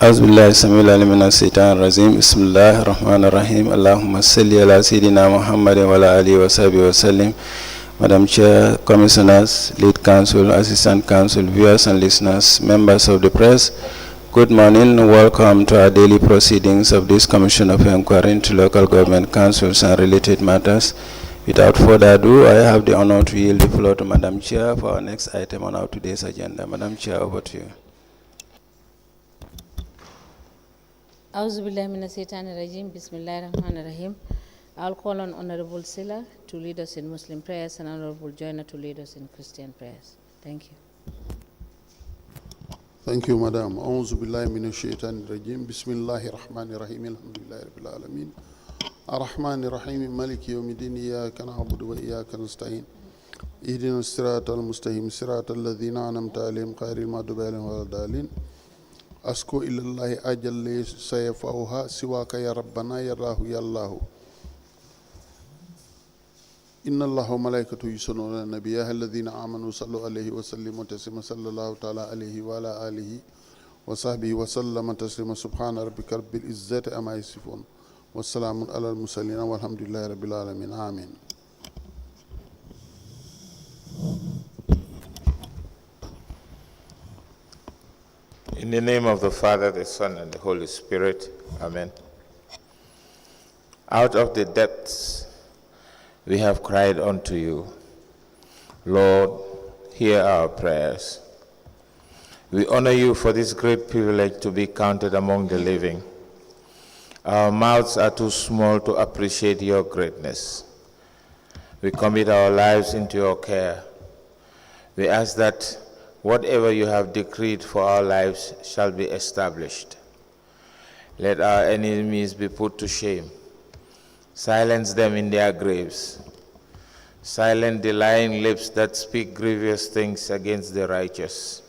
أعوذ بالله السميع العليم من الشيطان الرجيم بسم الله الرحمن الرحيم اللهم صل على سيدنا محمد وعلى آله وصحبه وسلم. Madam Chair, Commissioners, Lead Counsel, Assistant Counsel, viewers and listeners, members of the press, good morning and welcome to our daily proceedings of this Commission of Inquiry into Local Government Councils and related matters. Without further ado, I have the honor to yield the floor to Madam Chair for our next item on our today's agenda. Madam Chair, over to you. A'udhu billahi minash shaitanir rajim. Bismillahir rahmanir rahim. I'll call on Honorable Silla to lead us in Muslim prayers and Honorable Joyner to lead us in Christian prayers. Thank you. Thank you, Madam. A'udhu billahi minash shaitanir rajim. Bismillahir rahmanir rahim. Alhamdulillahi rabbil alamin. Ar-Rahmanir Rahim. Maliki yawmiddin. Iyyaka na'budu wa iyyaka nasta'in. Ihdinas siratal mustaqim. Siratal ladzina an'amta alaihim ghayril maghdubi alaihim waladdallin. أسكو إلى الله أجل سيفعها سواك يا ربنا يا الله يا الله إن الله وملائكته يصلون على النبي يا الذين آمنوا صلوا عليه وسلموا تسليما صلى الله تعالى عليه وعلى آله وصحبه وسلم تسليما سبحان ربك رب العزة عما يصفون والسلام على المرسلين والحمد لله رب العالمين آمين. In the name of the Father, the Son, and the Holy Spirit. Amen. Out of the depths we have cried unto you. Lord, hear our prayers. We honor you for this great privilege to be counted among the living. Our mouths are too small to appreciate your greatness. We commit our lives into your care. We ask that whatever you have decreed for our lives shall be established. Let our enemies be put to shame. Silence them in their graves. Silence the lying lips that speak grievous things against the righteous.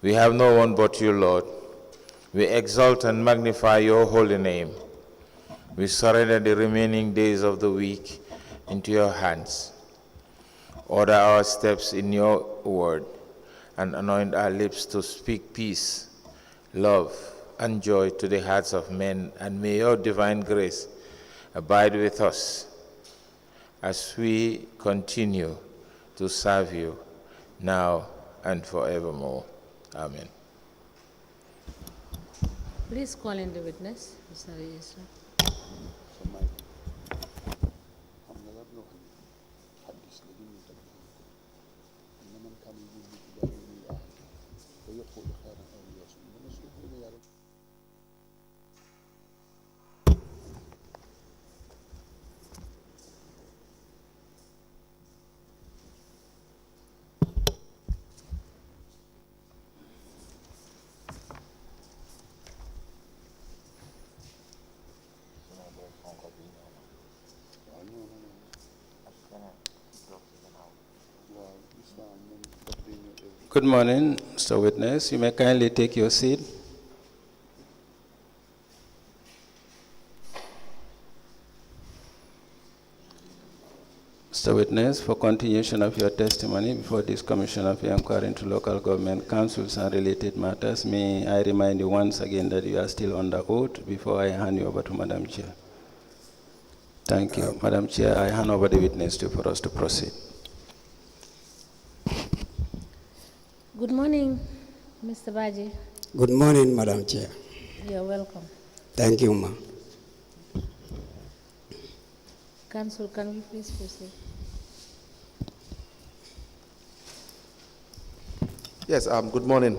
We have no one but you, Lord. We exalt and magnify your holy name. We surrender the remaining days of the week into your hands. Order our steps in your word, and anoint our lips to speak peace, love, and joy to the hearts of men, and may your divine grace abide with us as we continue to serve you now and forevermore. Amen. Please call in the witness. Mr. Yusuf. Good morning, Mr. Witness. You may kindly take your seat. Mr. Witness, for continuation of your testimony before this Commission of Inquiry into Local Government Councils and related matters, may I remind you once again that you are still under oath before I hand you over to Madam Chair. Thank you. Madam Chair, I hand over the witness to for us to proceed. Good morning, Mr. Badjie. Good morning, Madam Chair. You're welcome. Thank you, ma. Council, can we please proceed? Yes, good morning,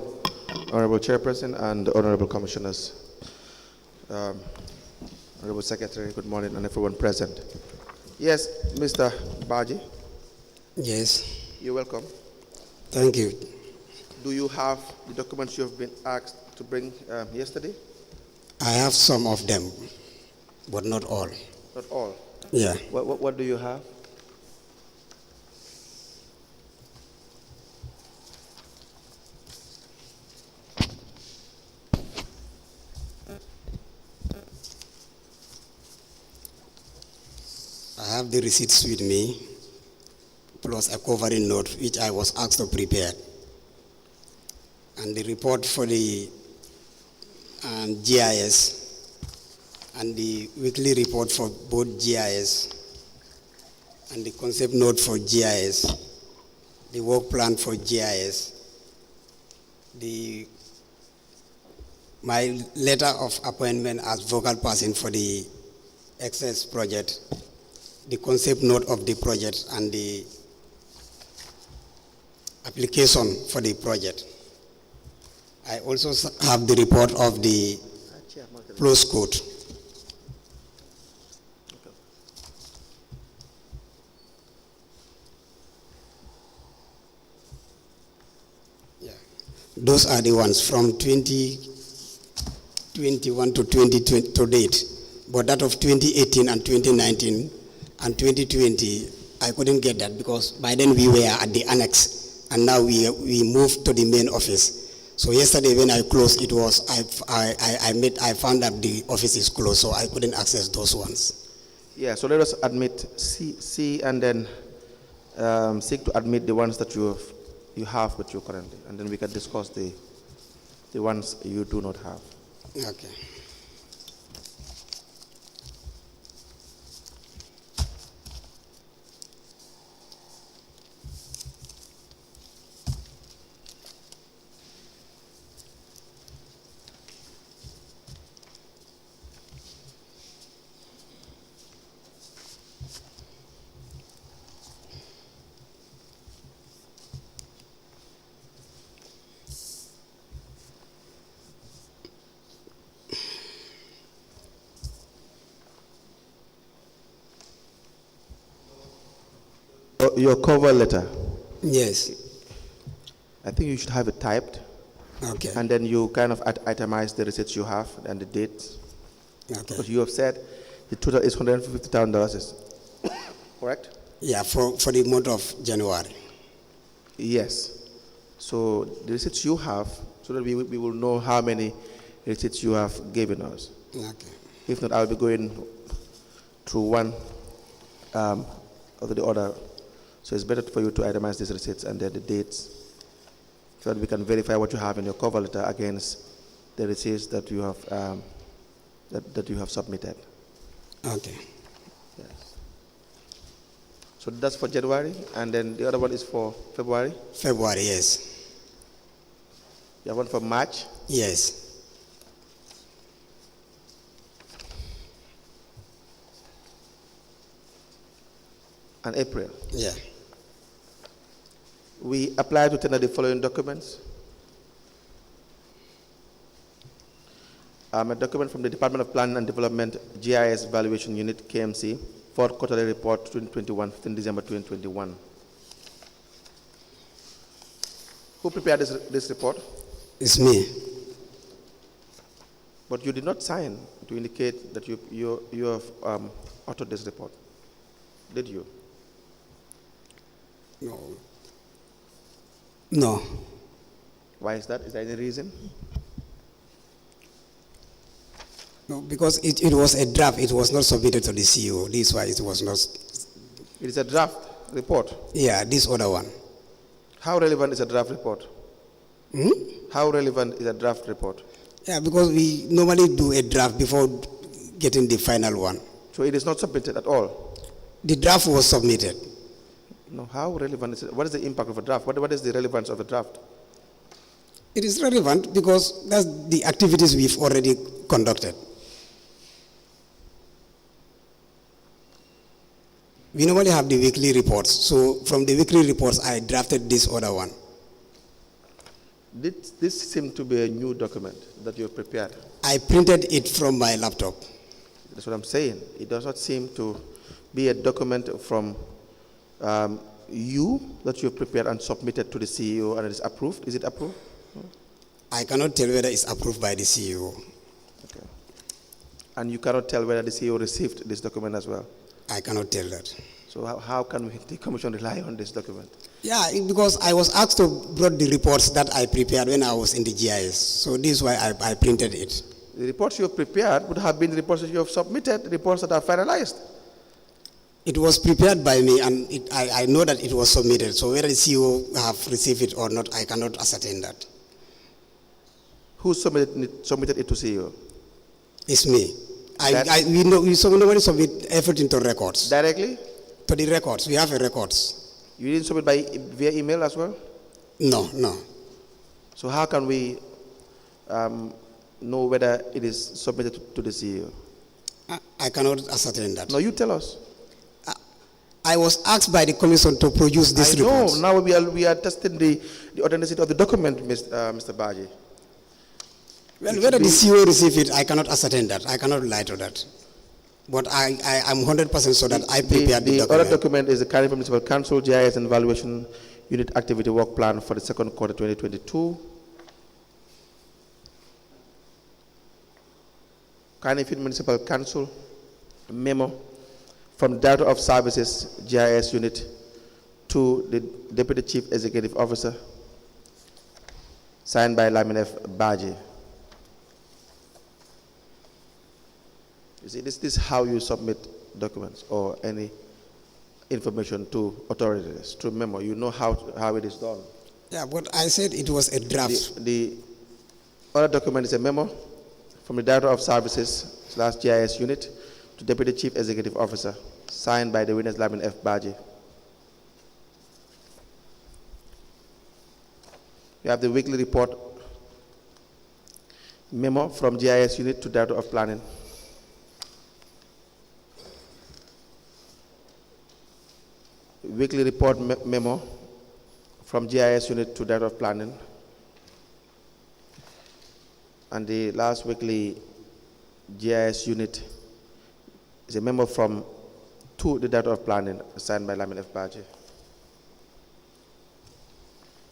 Honorable Chairperson and Honorable Commissioners. Honorable Secretary, good morning, and everyone present. Yes, Mr. Badjie. Yes. You're welcome. Thank you. Do you have the documents you have been asked to bring yesterday? I have some of them, but not all. Not all? Yeah. What do you have? I have the receipts with me, plus a covering note which I was asked to prepare. And the report for the and GIS, and the weekly report for both GIS, and the concept note for GIS, the work plan for GIS, my letter of appointment as vocal person for the Access project, the concept note of the project, and the application for the project. I also have the report of the close code. Yeah. Those are the ones from 2021 to 2020 to date. But that of 2018 and 2019 and 2020, I couldn't get that because by then we were at the annex, and now we moved to the main office. So yesterday when I closed, it was I found that the office is closed, so I couldn't access those ones. Yeah. So let us admit see and then seek to admit the ones that you have with you currently, and then we can discuss the ones you do not have. Okay. Your cover letter, Yes. I think you should have it typed, Okay. and then you kind of itemize the receipts you have and the dates. Okay. Because you have said the total is $150,000, correct? Yeah, for the month of January. Yes. So the receipts you have, so that we will know how many receipts you have given us. Okay. If not, I'll be going through one over the other. So it's better for you to itemize these receipts and then the dates, so that we can verify what you have in your cover letter against the receipts that you have that you have submitted. Okay. Yes. So that's for January, and then the other one is for February. February, yes. You have one for March. Yes. And April. Yeah. We apply to tender the following documents. A document from the Department of Planning and Development, GIS Valuation Unit, KMC, fourth quarterly report 2021, 15 December 2021. Who prepared this report? It's me. But you did not sign to indicate that you have authored this report, did you? No. No. Why is that? Is there any reason? No, because it was a draft. It was not submitted to the CEO. This is why it was not. It is a draft report. Yeah, this other one. How relevant is a draft report? How relevant is a draft report? Yeah, because we normally do a draft before getting the final one. So it is not submitted at all? The draft was submitted. No, how relevant is it? What is the impact of a draft? What is the relevance of a draft? It is relevant because that's the activities we've already conducted. We normally have the weekly reports. So from the weekly reports, I drafted this other one. This seemed to be a new document that you prepared. I printed it from my laptop. That's what I'm saying. It does not seem to be a document from you that you have prepared and submitted to the CEO and it is approved. Is it approved? I cannot tell whether it's approved by the CEO. Okay. And you cannot tell whether the CEO received this document as well? I cannot tell that. So how can the Commission rely on this document? Yeah, because I was asked to bring the reports that I prepared when I was in the GIS. So this is why I printed it. The reports you have prepared would have been the reports that you have submitted, the reports that are finalized. It was prepared by me, and I know that it was submitted. So whether the CEO have received it or not, I cannot ascertain that. Who submitted it to CEO? It's me. That- we know we nobody submit everything to records. Directly? To the records, we have a records. You didn't submit via email as well? No, no. So how can we know whether it is submitted to the CEO? I cannot ascertain that. No, you tell us. I was asked by the commission to produce this I know. report. Now we are testing the authenticity of the document, Mr. Badjie. Well, whether the CEO received it, I cannot ascertain that. I cannot lie to that. But I am 100% sure that I prepared the document. Other document is the Caribbean Municipal Council GIS and Evaluation Unit Activity Work Plan for the second quarter 2022. Caribbean Municipal Council memo from the Director of Services GIS Unit to the Deputy Chief Executive Officer, signed by Lamin Badjie. You see, this is how you submit documents or any information to authorities, through memo. You know how it is done. Yeah, but I said it was a draft. The other document is a memo from the Director of Services / GIS Unit to Deputy Chief Executive Officer, signed by the witness Lamin F. Badjie. We have the weekly report memo from GIS Unit to Director of Planning. Weekly report memo from GIS Unit to Director of Planning. And the last weekly GIS Unit is a memo to the Director of Planning, signed by Lamin F. Badjie.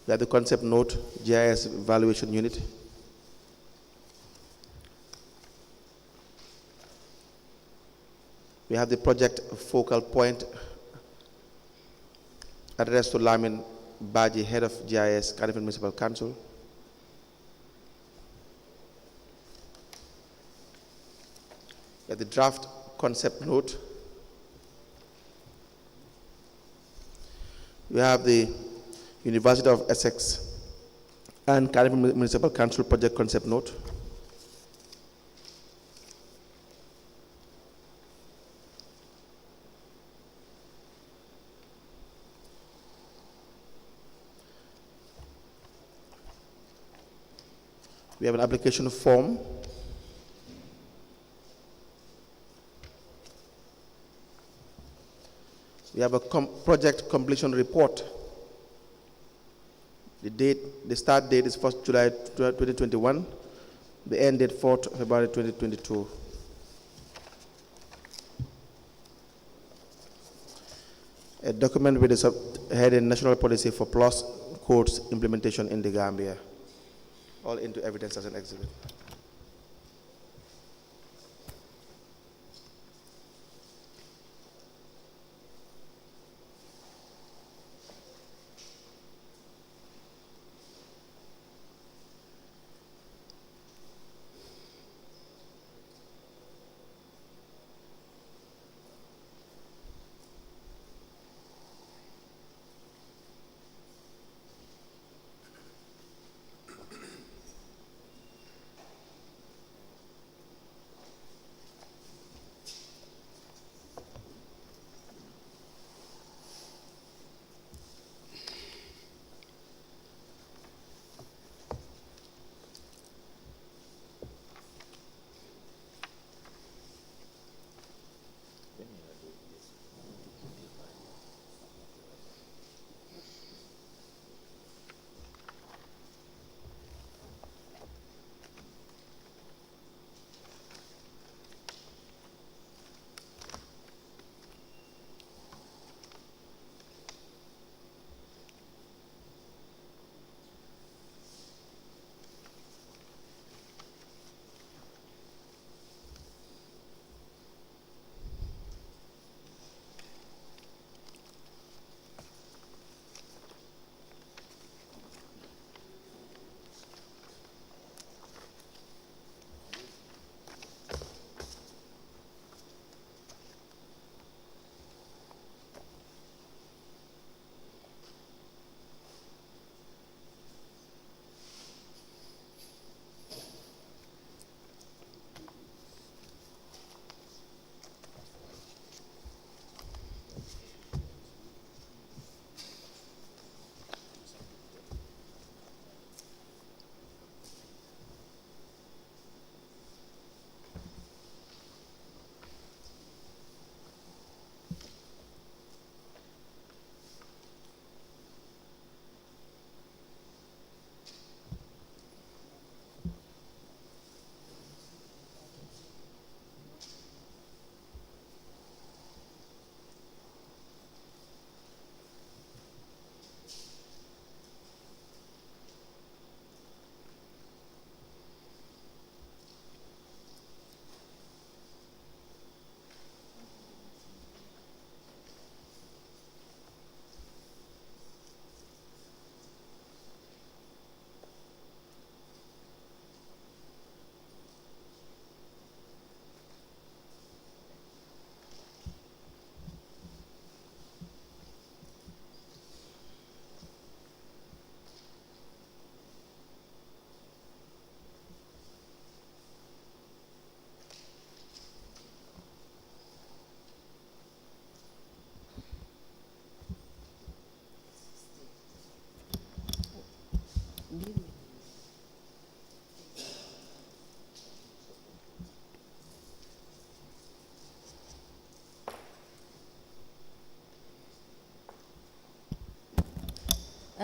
We have the concept note, GIS Evaluation Unit. We have the project focal point addressed to Lamin Badjie, Head of GIS, Caribbean Municipal Council. We have the draft concept note. We have the University of Essex and Caribbean Municipal Council project concept note. We have an application form. We have a project completion report. The start date is 1st July 2021. The end date 4th February 2022. A document with the subheading National Policy for Plus Codes Implementation in the Gambia. All into evidence as an exhibit.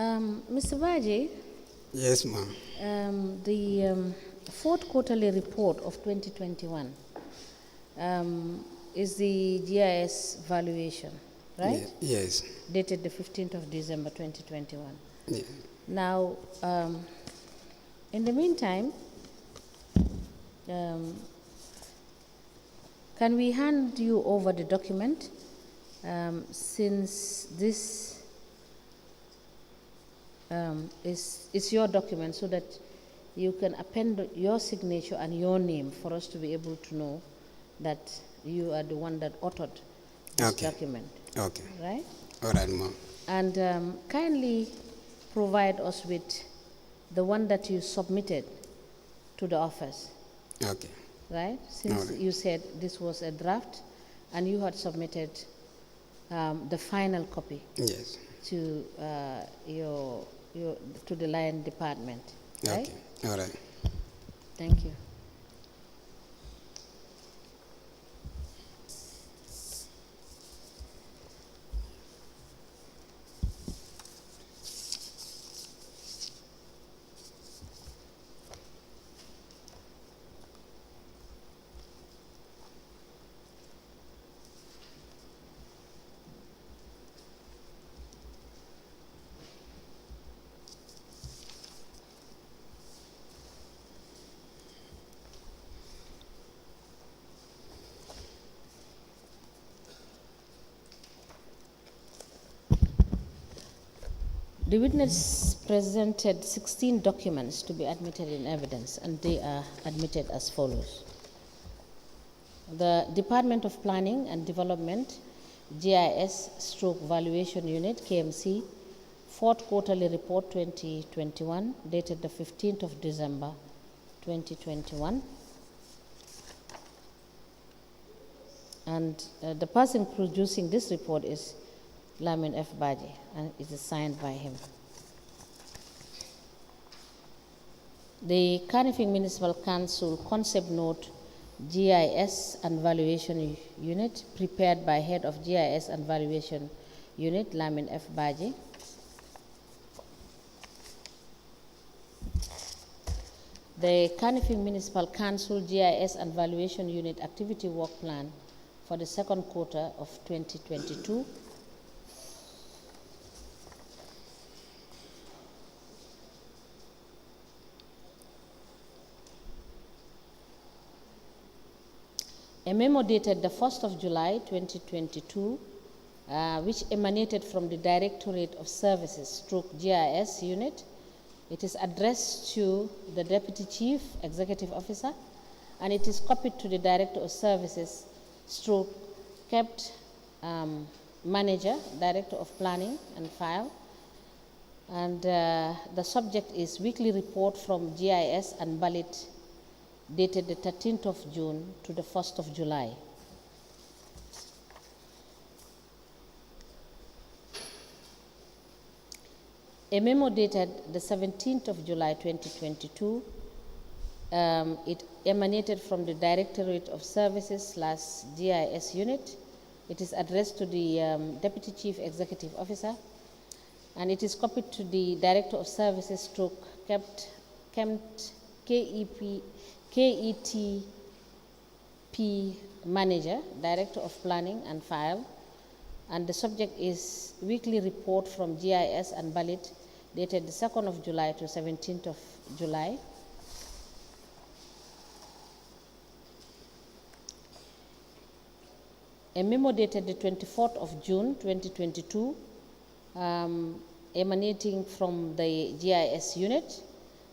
Mr. Badjie, Yes, ma'am. the fourth quarterly report of 2021 is the GIS valuation, right? Yes. Dated the 15th of December 2021. Yeah. Now, in the meantime, can we hand you over the document since this is your document, so that you can append your signature and your name for us to be able to know that you are the one that authored this document. Okay. Right? All right, ma'am. And kindly provide us with the one that you submitted to the office. Okay. Right? Since you said this was a draft and you had submitted the final copy. Yes. To to the Lion department, right? Okay. All right. Thank you. The witness presented 16 documents to be admitted in evidence, and they are admitted as follows. The Department of Planning and Development, GIS/Valuation Unit, KMC, Fourth Quarterly Report 2021, dated the 15th of December 2021. And the person producing this report is Lamin F. Badjie, and it is signed by him. The Kanifing Municipal Council Concept Note GIS and Valuation Unit, prepared by Head of GIS and Valuation Unit, Lamin F. Badjie. The Kanifing Municipal Council GIS and Valuation Unit Activity Work Plan for the second quarter of 2022. A memo dated the 1st of July 2022, which emanated from the Directorate of Services /GIS unit. It is addressed to the Deputy Chief Executive Officer, and it is copied to the Director of Services kept Manager, Director of Planning and File. And the subject is Weekly Report from GIS and Ballot, dated the 13th of June to the 1st of July. A memo dated the 17th of July 2022, it emanated from the Directorate of Services /GIS unit. It is addressed to the Deputy Chief Executive Officer, and it is copied to the Director of Services KETP Manager, Director of Planning and File, and the subject is Weekly Report from GIS and Ballot, dated the 2nd of July to 17th of July. A memo dated the 24th of June 2022, emanating from the GIS unit,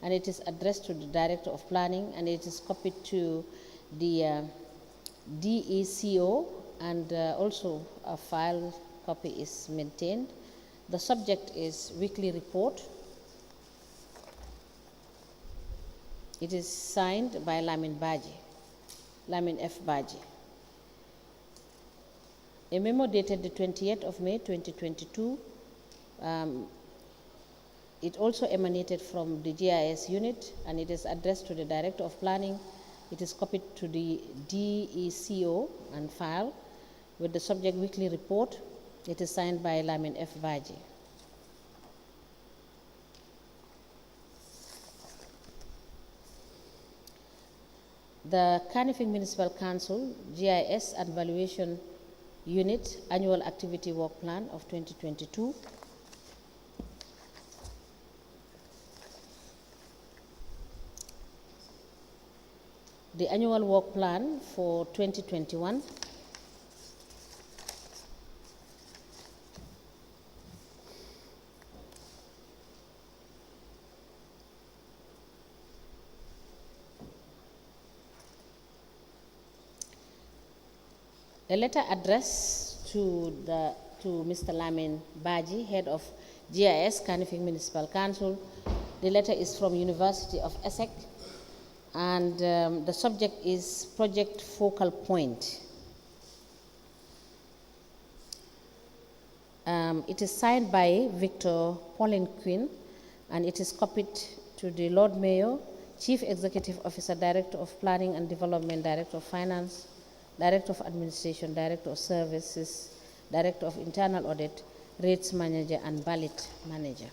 and it is addressed to the Director of Planning, and it is copied to the DECO, and also a file copy is maintained. The subject is Weekly Report. It is signed by Lamin F. Badjie. A memo dated the 28th of May 2022, it also emanated from the GIS unit, and it is addressed to the Director of Planning. It is copied to the DECO and file with the subject Weekly Report. It is signed by Lamin F. Badjie. A memo dated the 28th of May 2022, it also emanated from the GIS unit, and it is addressed to the Director of Planning. It is copied to the DECO and file with the subject Weekly Report. It is signed by Lamin F. Badjie. The Kanifing Municipal Council GIS and Valuation Unit Annual Activity Work Plan of 2022. The Annual Work Plan for 2021. A letter addressed to Mr. Lamin Badjie, Head of GIS, Kanifing Municipal Council. The letter is from University of Essex, and the subject is Project Focal Point. It is signed by Victor Pauline Quinn, and it is copied to the Lord Mayor, Chief Executive Officer, Director of Planning and Development, Director of Finance, Director of Administration, Director of Services, Director of Internal Audit, Rates Manager, and Ballot Manager.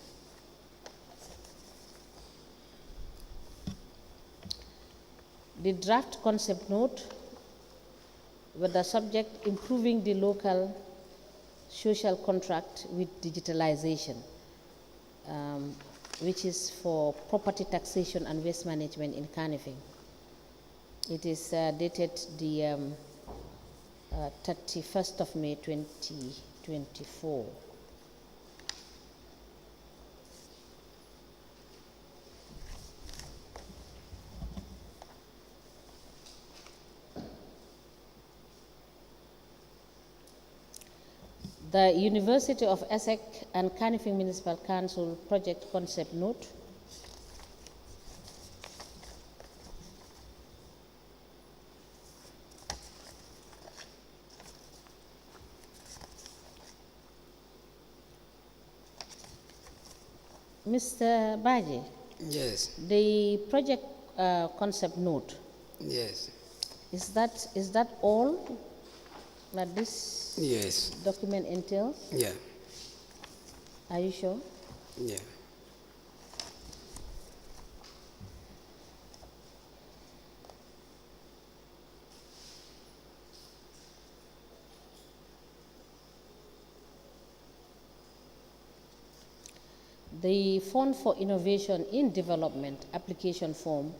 The draft concept note with the subject improving the local social contract with digitalization, which is for property taxation and waste management in Kanifing. It is dated the 31st of May 2024. The University of Essex and Kanifing Municipal Council Project Concept Note. Mr. Badjie. Yes. The project concept note. Yes. Is that all that this Yes. document entails? Yeah. Are you sure? Yeah. The Fund for Innovation in Development application form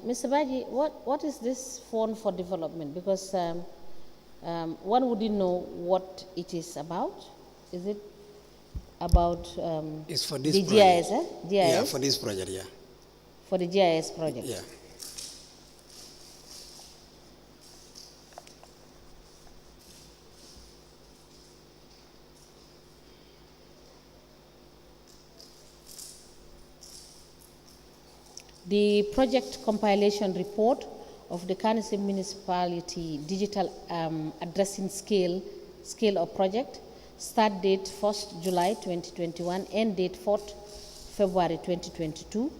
Mr. Badjie, what is this Fund for Development? Because one wouldn't know what it is about. Is it about It's for this the project. GIS, eh? GIS? Yeah, for this project, yeah. For the GIS project? Yeah. The project compilation report of the Kanifing Municipality Digital Addressing Scale of Project, start date 1st July 2021, end date 4th February 2022.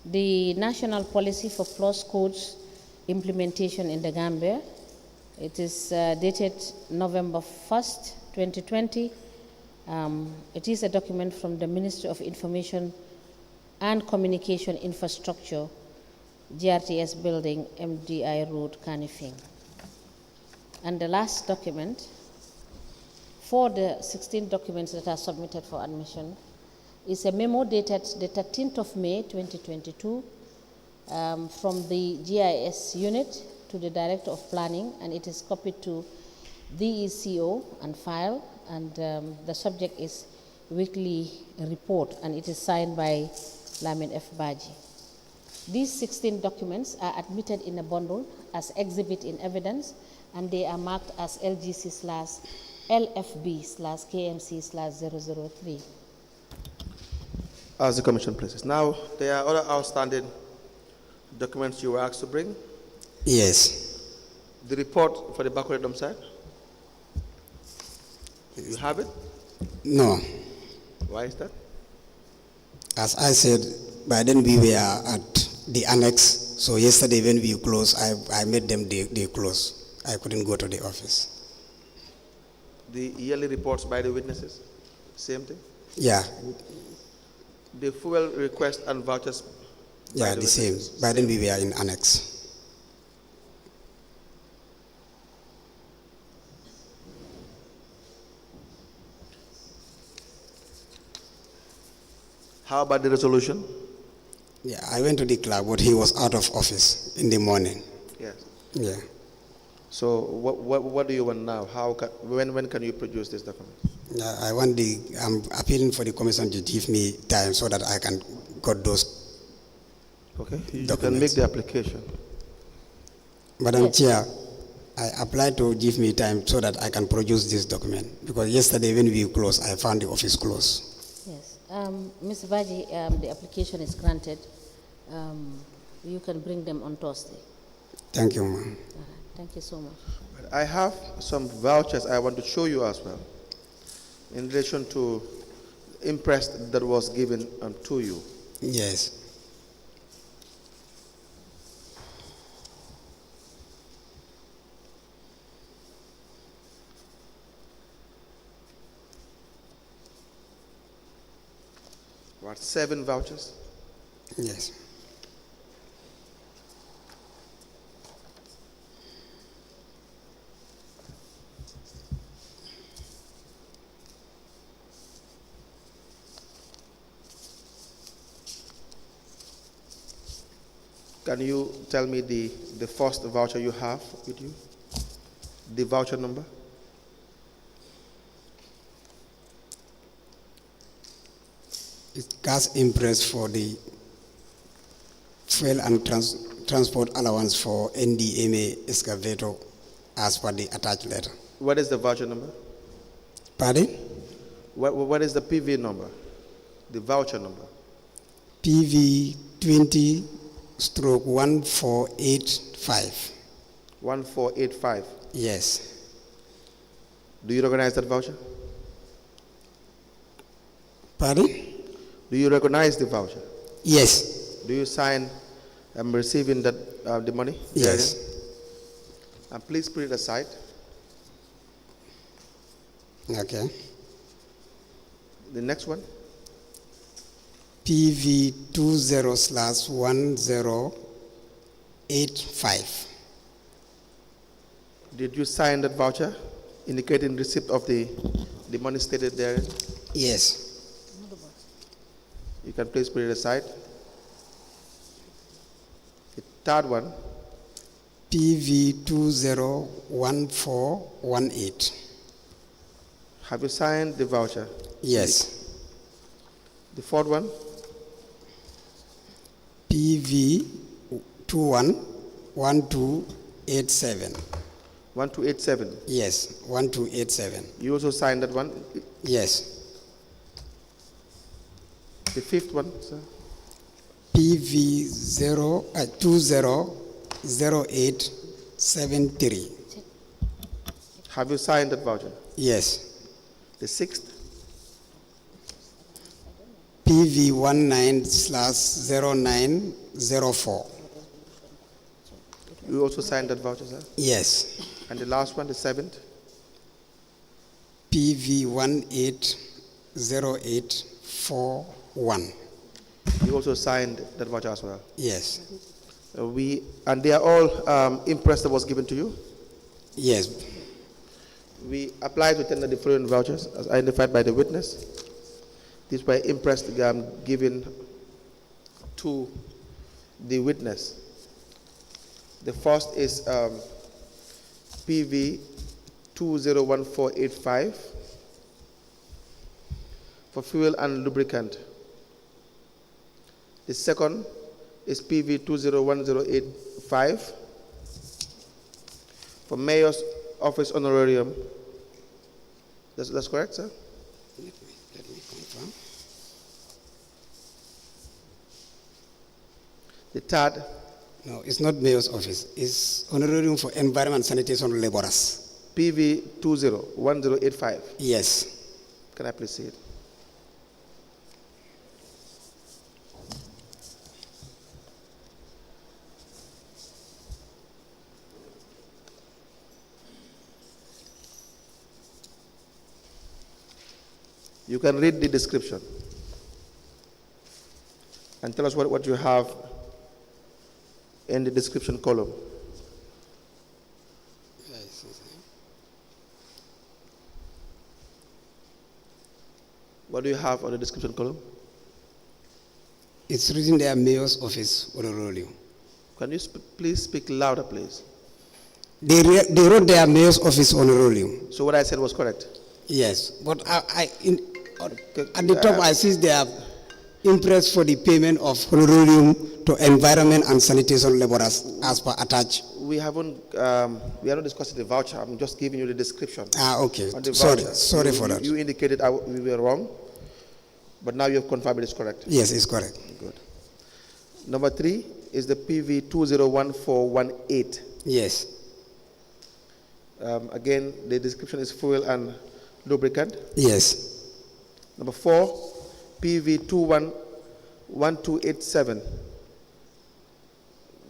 The National Policy for Plus Codes Implementation in the Gambia. It is dated November 1st, 2020. It is a document from the Ministry of Information and Communication Infrastructure, GRTS Building, MDI Road, Kanifing. And the last document, for the 16 documents that are submitted for admission, is a memo dated the 13th of May 2022 from the GIS unit to the Director of Planning, and it is copied to the ECO and file, and the subject is weekly report, and it is signed by Lamin F. Badjie. These 16 documents are admitted in a bundle as exhibit in evidence, and they are marked as LGC/LFB/KMC/003. As the Commission places. Now, there are other outstanding documents you were asked to bring. Yes. The report for the backward side. You have it? No. Why is that? As I said, by then we were at the annex. So yesterday when we closed, I made them they close. I couldn't go to the office. The yearly reports by the witnesses, same thing? Yeah, The fuel request and vouchers? yeah, the same. By then we were in annex. How about the resolution? Yeah, I went to the club, but he was out of office in the morning. Yes. Yeah. So what do you want now? When can you produce this document? Yeah, I'm appealing for the commission to give me time so that I can get those Okay, you can documents. make the application. Madam Chair, I applied to give me time so that I can produce this document, because yesterday when we closed, I found the office closed. Yes. Mr. Badjie, the application is granted. You can bring them on Thursday. Thank you, ma'am. Thank you so much. I have some vouchers I want to show you as well, in relation to impress that was given to you. Yes. What, 7 vouchers? Yes. Can you tell me the first voucher you have with you? The voucher number? It's gas impress for the fuel and transport allowance for NDMA excavator as per the attached letter. What is the voucher number? Pardon? What is the PV number? The voucher number? PV 20/1485. 1485. Yes. Do you recognize that voucher? Pardon? Do you recognize the voucher? Yes. Do you sign receiving that the money? Yes. And please put it aside. Okay. The next one? PV 20/1085. Did you sign that voucher indicating receipt of the money stated there? Yes. You can please put it aside. The third one? PV 201418. Have you signed the voucher? Yes. The fourth one? PV 211287. 1287. Yes, 1287. You also signed that one? Yes. The fifth one, sir? PV 200873. Have you signed that voucher? Yes. The sixth? PV 19/0904. You also signed that voucher, sir? Yes. And the last one, the seventh? PV 180841. You also signed that voucher as well? Yes. And they are all impressed that was given to you? Yes. We applied to tender the following vouchers as identified by the witness. These were impressed given to the witness. The first is PV 201485 for fuel and lubricant. The second is PV 201085 for Mayor's Office Honorarium. That's correct, sir? Let me confirm. The third? No, it's not Mayor's Office. It's Honorarium for Environment Sanitation Laborers. PV 201085. Yes. Can I please see it? You can read the description and tell us what you have in the description column. What do you have on the description column? It's written there, Mayor's Office, Ororolio. Can you please speak louder, please? They wrote their Mayor's Office, Ororolio. So what I said was correct? Yes, but at the top I see they are impressed for the payment of honorarium to environment and sanitation laborers as per attached. We are not discussing the voucher. I'm just giving you the description. Okay. Sorry for that. You indicated we were wrong, but now you have confirmed it is correct. Yes, it's correct. Good. Number 3 is the PV 201418. Yes. Again, the description is fuel and lubricant. Yes. Number 4, PV 211287.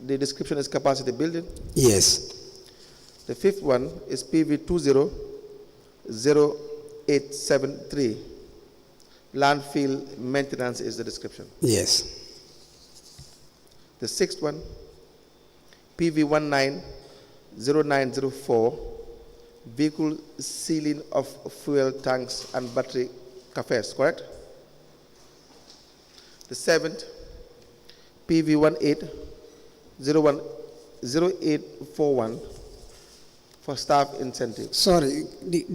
The description is capacity building. Yes. The 5th one is PV 200873. Landfill maintenance is the description. Yes. The 6th one, PV 190904. Vehicle sealing of fuel tanks and battery cafes, correct? The 7th, PV 180841 for staff incentives. Sorry, the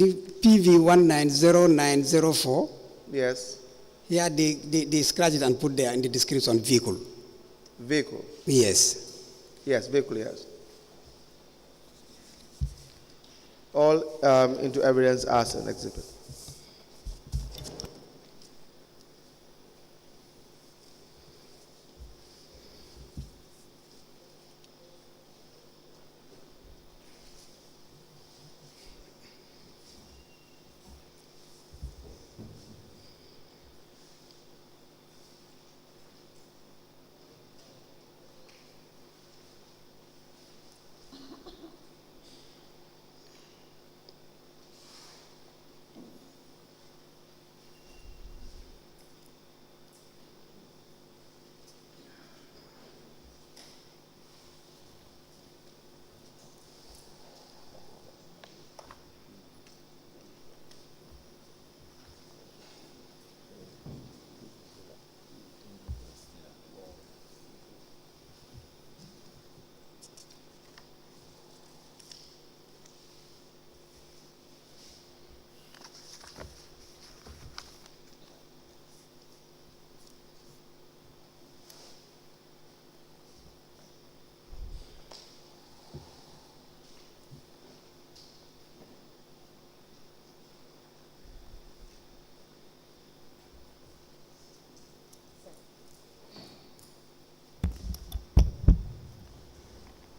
PV 190904. Yes. Yeah, they scratch it and put there in the description vehicle. Vehicle. Yes. Yes, vehicle, yes. All into evidence as an exhibit.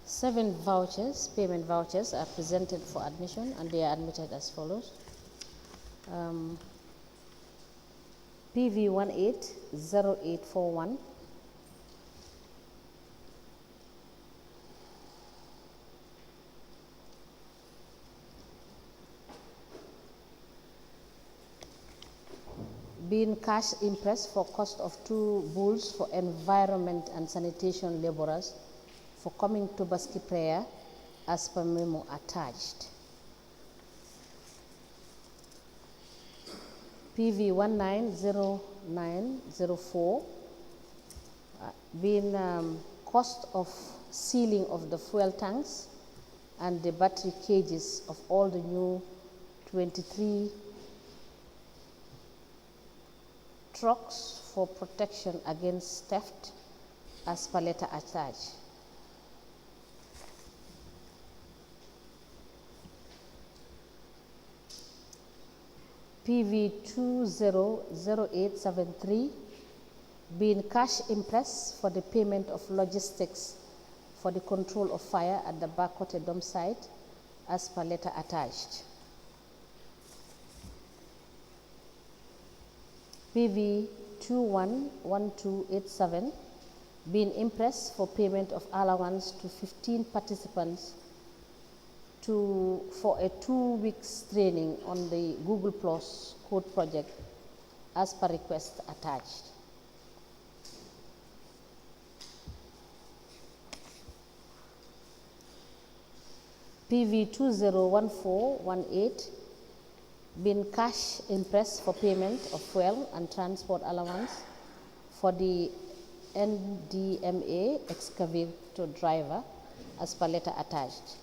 Seven vouchers, payment vouchers, are presented for admission, and they are admitted as follows. PV 180841. Being cash impressed for cost of 2 bulls for environment and sanitation laborers for coming to Badjie prayer as per memo attached. PV 190904, being cost of sealing of the fuel tanks and the battery cages of all the new 23 trucks for protection against theft as per letter attached. PV 200873, being cash impress for the payment of logistics for the control of fire at the Bakote dump site as per letter attached. PV 211287, being impressed for payment of allowance to 15 participants for a 2 weeks training on the Google Plus code project as per request attached. PV 201418, been cash impressed for payment of fuel and transport allowance for the NDMA excavator driver as per letter attached.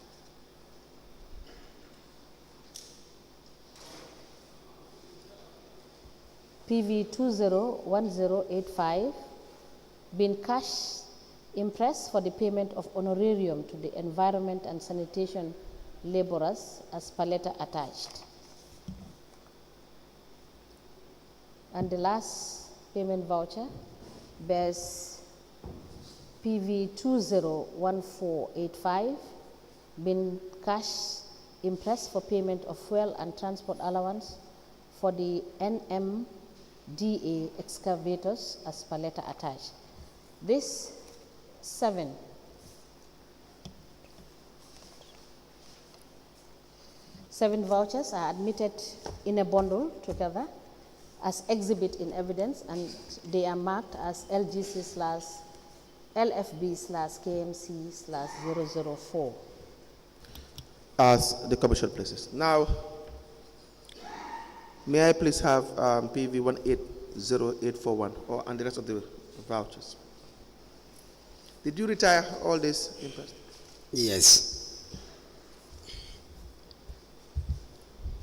PV 201085, been cash impressed for the payment of honorarium to the environment and sanitation laborers as per letter attached. And the last payment voucher bears PV 201485, been cash impressed for payment of fuel and transport allowance for the NMDA excavators as per letter attached. This 7 vouchers are admitted in a bundle together as exhibit in evidence, and they are marked as LGC/LFB/KMC/004. As the commission places. Now, may I please have PV 180841 and the rest of the vouchers? Did you retire all this interest? Yes.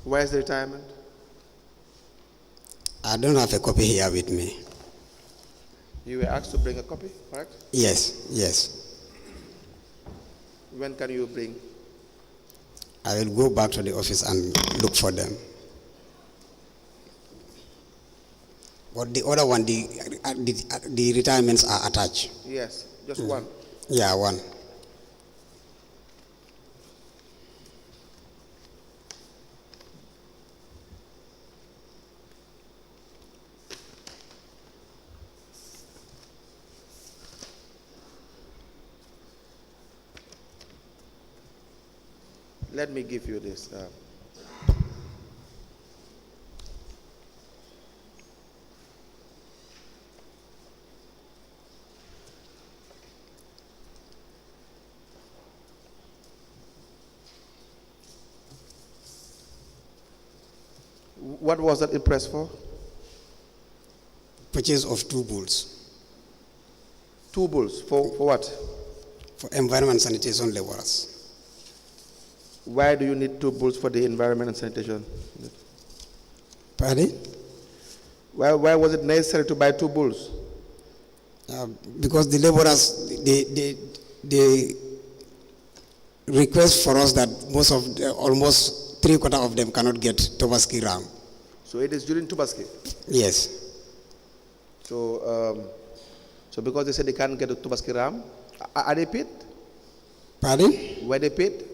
Where is the retirement? I don't have a copy here with me. You were asked to bring a copy, correct? Yes, yes. When can you bring? I will go back to the office and look for them. But the other one, the retirements are attached. Yes, just one. Yeah, one. Let me give you this. What was that impressed for? Purchase of 2 bulls. 2 bulls for what? For environment sanitation laborers. Why do you need 2 bulls for the environment and sanitation? Pardon? Why was it necessary to buy 2 bulls? Because the laborers, they request for us that almost 3/4 of them cannot get Tobaski ram. So it is during Tobaski? Yes. So because they said they can't get the Tobaski ram, are they paid? Pardon? Were they paid?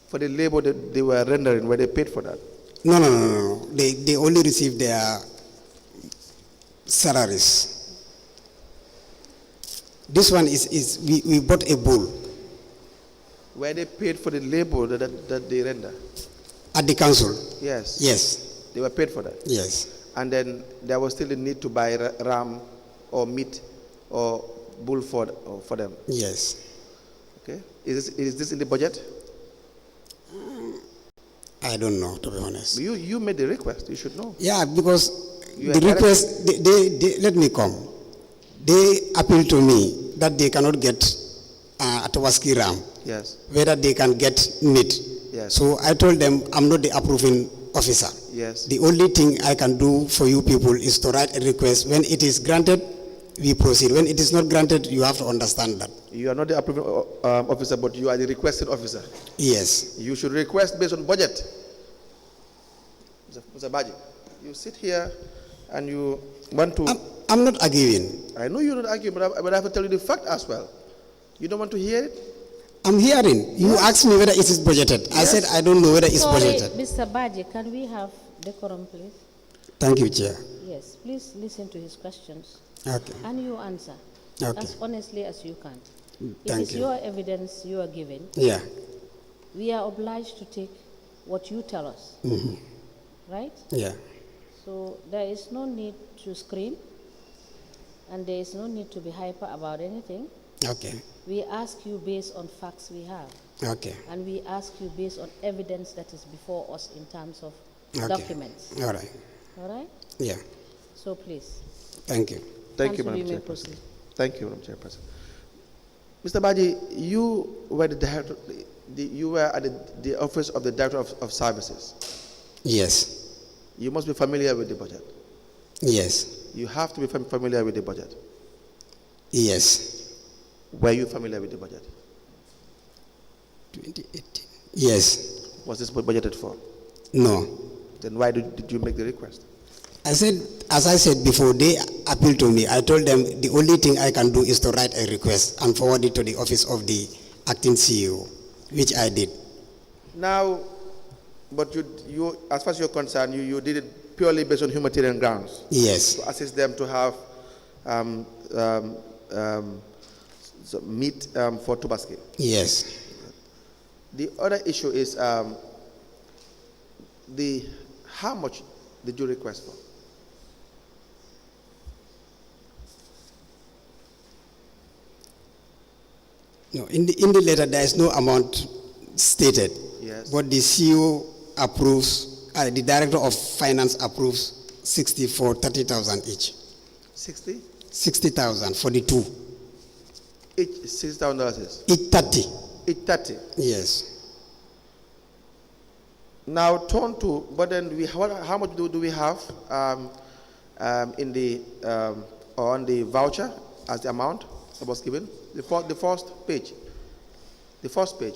For the labor that they were rendering, were they paid for that? No. They only receive their salaries. This one we bought a bull. Were they paid for the labor that they render? At the council? Yes. Yes. They were paid for that? Yes. And then there was still a need to buy ram or meat or bull for them? Yes. Okay. Is this in the budget? I don't know, to be honest. You made the request. You should know. Yeah, because the request, they let me come. They appeal to me that they cannot get a Tobaski ram. Yes. Whether they can get meat. Yes. So I told them I'm not the approving officer. Yes. The only thing I can do for you people is to write a request. When it is granted, we proceed. When it is not granted, you have to understand that. You are not the approving officer, but you are the requesting officer. Yes. You should request based on budget. Mr. Badjie, you sit here and you want to... I'm not arguing. I know you're not arguing, but I have to tell you the fact as well. You don't want to hear it? I'm hearing. You asked me whether it is budgeted. Yes. I said I don't know whether it's budgeted. Mr. Badjie, can we have decorum, please? Thank you, Chair. Yes, please listen to his questions. Okay. And you answer as honestly as you can. Thank It is your evidence you are giving. Yeah. We are obliged to take what you tell us. Mm-hmm. Right? Yeah. So there is no need to scream, and there is no need to be hyper about anything. Okay. We ask you based on facts we have. Okay. And we ask you based on evidence that is before us in terms of Okay. documents. All right. All right? Yeah. So please. Thank you. Thank you, Council, Madam may Chairperson. proceed. Thank you, Madam Chairperson. Mr. Badjie, you were the director, you were at the office of the Director of Services. Yes. You must be familiar with the budget. Yes. You have to be familiar with the budget. Yes. Were you familiar with the budget? 2018. Yes. Was this budgeted for? No. Then why did you make the request? I said, as I said before, they appealed to me. I told them the only thing I can do is to write a request and forward it to the office of the acting CEO, which I did. Now, but you as far as you're concerned, you did it purely based on humanitarian grounds. Yes. To assist them to have meat for Tubaski. Yes. The other issue is how much did you request for? No, in the letter there is no amount stated. Yes. But the CEO approves, the Director of Finance approves 30,000 each. 60? 60,000 for the two. Each $6,000. Each 30. Each 30. Yes. Now turn to, but then how much do we have in the on the voucher as the amount that was given? The first page. The first page.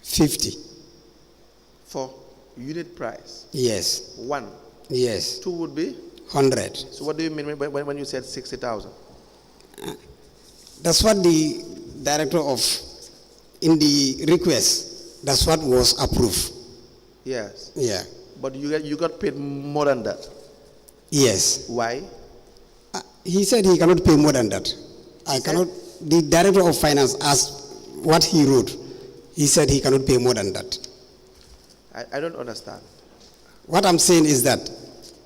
$50. For unit price. Yes. 1. Yes. 2 would be? 100. So what do you mean when you said 60,000? That's what the director of, in the request, that's what was approved. Yes. Yeah. But you got paid more than that. Yes. Why? He said he cannot pay more than that. The director of finance asked what he wrote. He said he cannot pay more than that. I don't understand. What I'm saying is that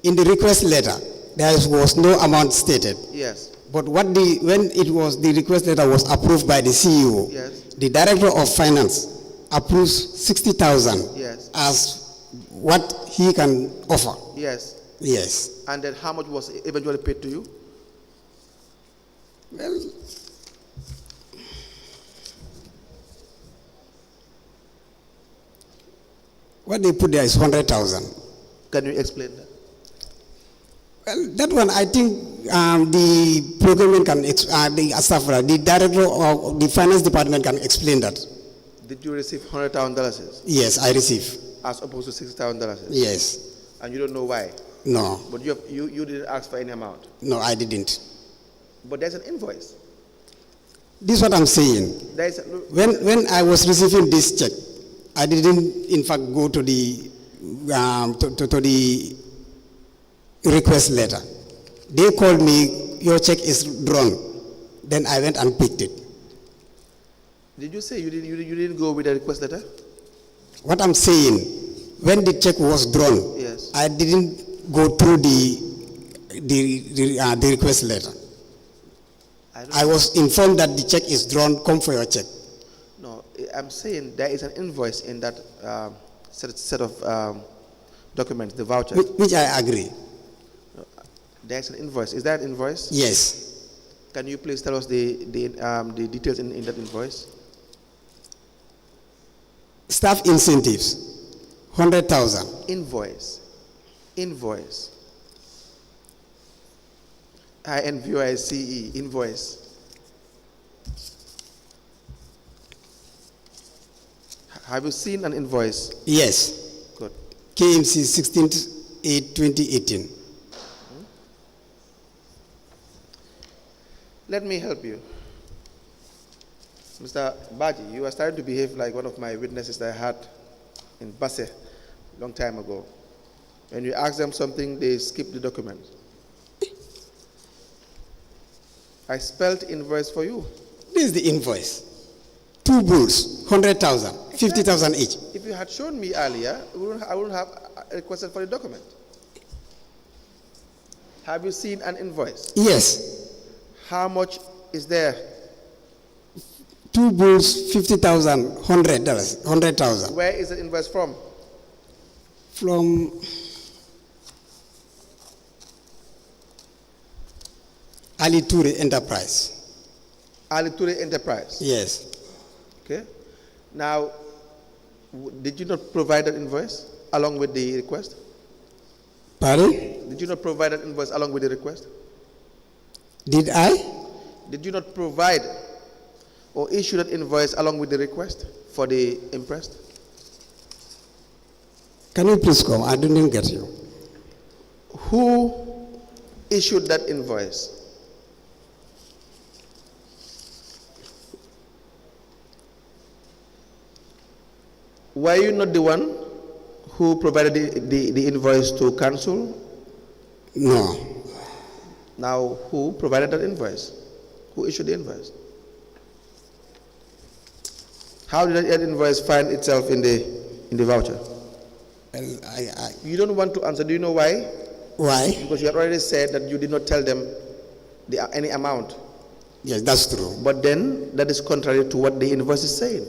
in the request letter, there was no amount stated. Yes. But when the request letter was approved by the CEO, Yes. the director of finance approves 60,000 Yes. as what he can offer. Yes. Yes. And then how much was eventually paid to you? Well, what they put there is 100,000. Can you explain that? Well, that one I think the procurement can, the director of the finance department can explain that. Did you receive $100,000 Yes, I receive. as opposed to $60,000? Yes. And you don't know why? No. But you didn't ask for any amount. No, I didn't. But there's an invoice. This is what I'm saying. There is When I was receiving this check, I didn't in fact go to the to the request letter. They called me, your check is drawn. Then I went and picked it. Did you say you didn't go with the request letter? What I'm saying, when the check was drawn, Yes. I didn't go through the request letter. I was informed that the check is drawn, come for your check. No, I'm saying there is an invoice in that set of documents, the voucher. Which I agree. There's an invoice. Is that an invoice? Yes. Can you please tell us the details in that invoice? Staff incentives, 100,000. Invoice. INVOICE, invoice. Have you seen an invoice? Yes. Good. KMC 16/8/2018. Let me help you. Mr. Badjie, you are starting to behave like one of my witnesses that I had in Basse a long time ago. When you ask them something, they skip the document. I spelled invoice for you. This is the invoice. 2 bulls, 100,000, 50,000 each. If you had shown me earlier, I wouldn't have requested for the document. Have you seen an invoice? Yes. How much is there? 2 bulls, 50,000, $100, 100,000. Where is the invoice from? From Ali Toure Enterprise. Ali Toure Enterprise. Yes. Okay. Now, did you not provide that invoice along with the request? Pardon? Did you not provide that invoice along with the request? Did I? Did you not provide or issue that invoice along with the request for the impressed? Can you please come? I didn't get you. Who issued that invoice? Were you not the one who provided the invoice to council? No. Now, who provided that invoice? Who issued the invoice? How did that invoice find itself in the voucher? Well, You don't want to answer. Do you know why? why? Because you had already said that you did not tell them any amount. Yes, that's true. But then that is contrary to what the invoice is saying.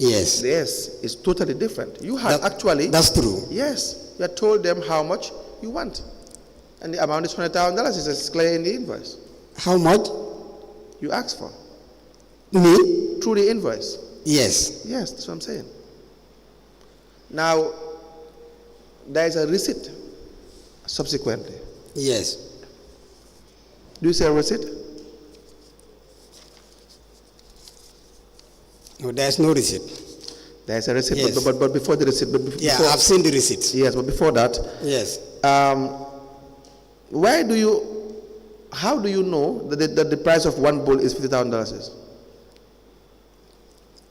Yes. Yes, it's totally different. You had actually. That's true. Yes, you had told them how much you want. And the amount is $100,000. It's clear in the invoice. How much? You asked for. Me? Through the invoice. Yes. Yes, that's what I'm saying. Now, there is a receipt subsequently. Yes. Do you see a receipt? No, there's no receipt. There is a receipt, Yes. but before the receipt, Yeah, before, I've seen the receipt. yes, but before that, Yes. how do you know that the price of one bull is $50,000?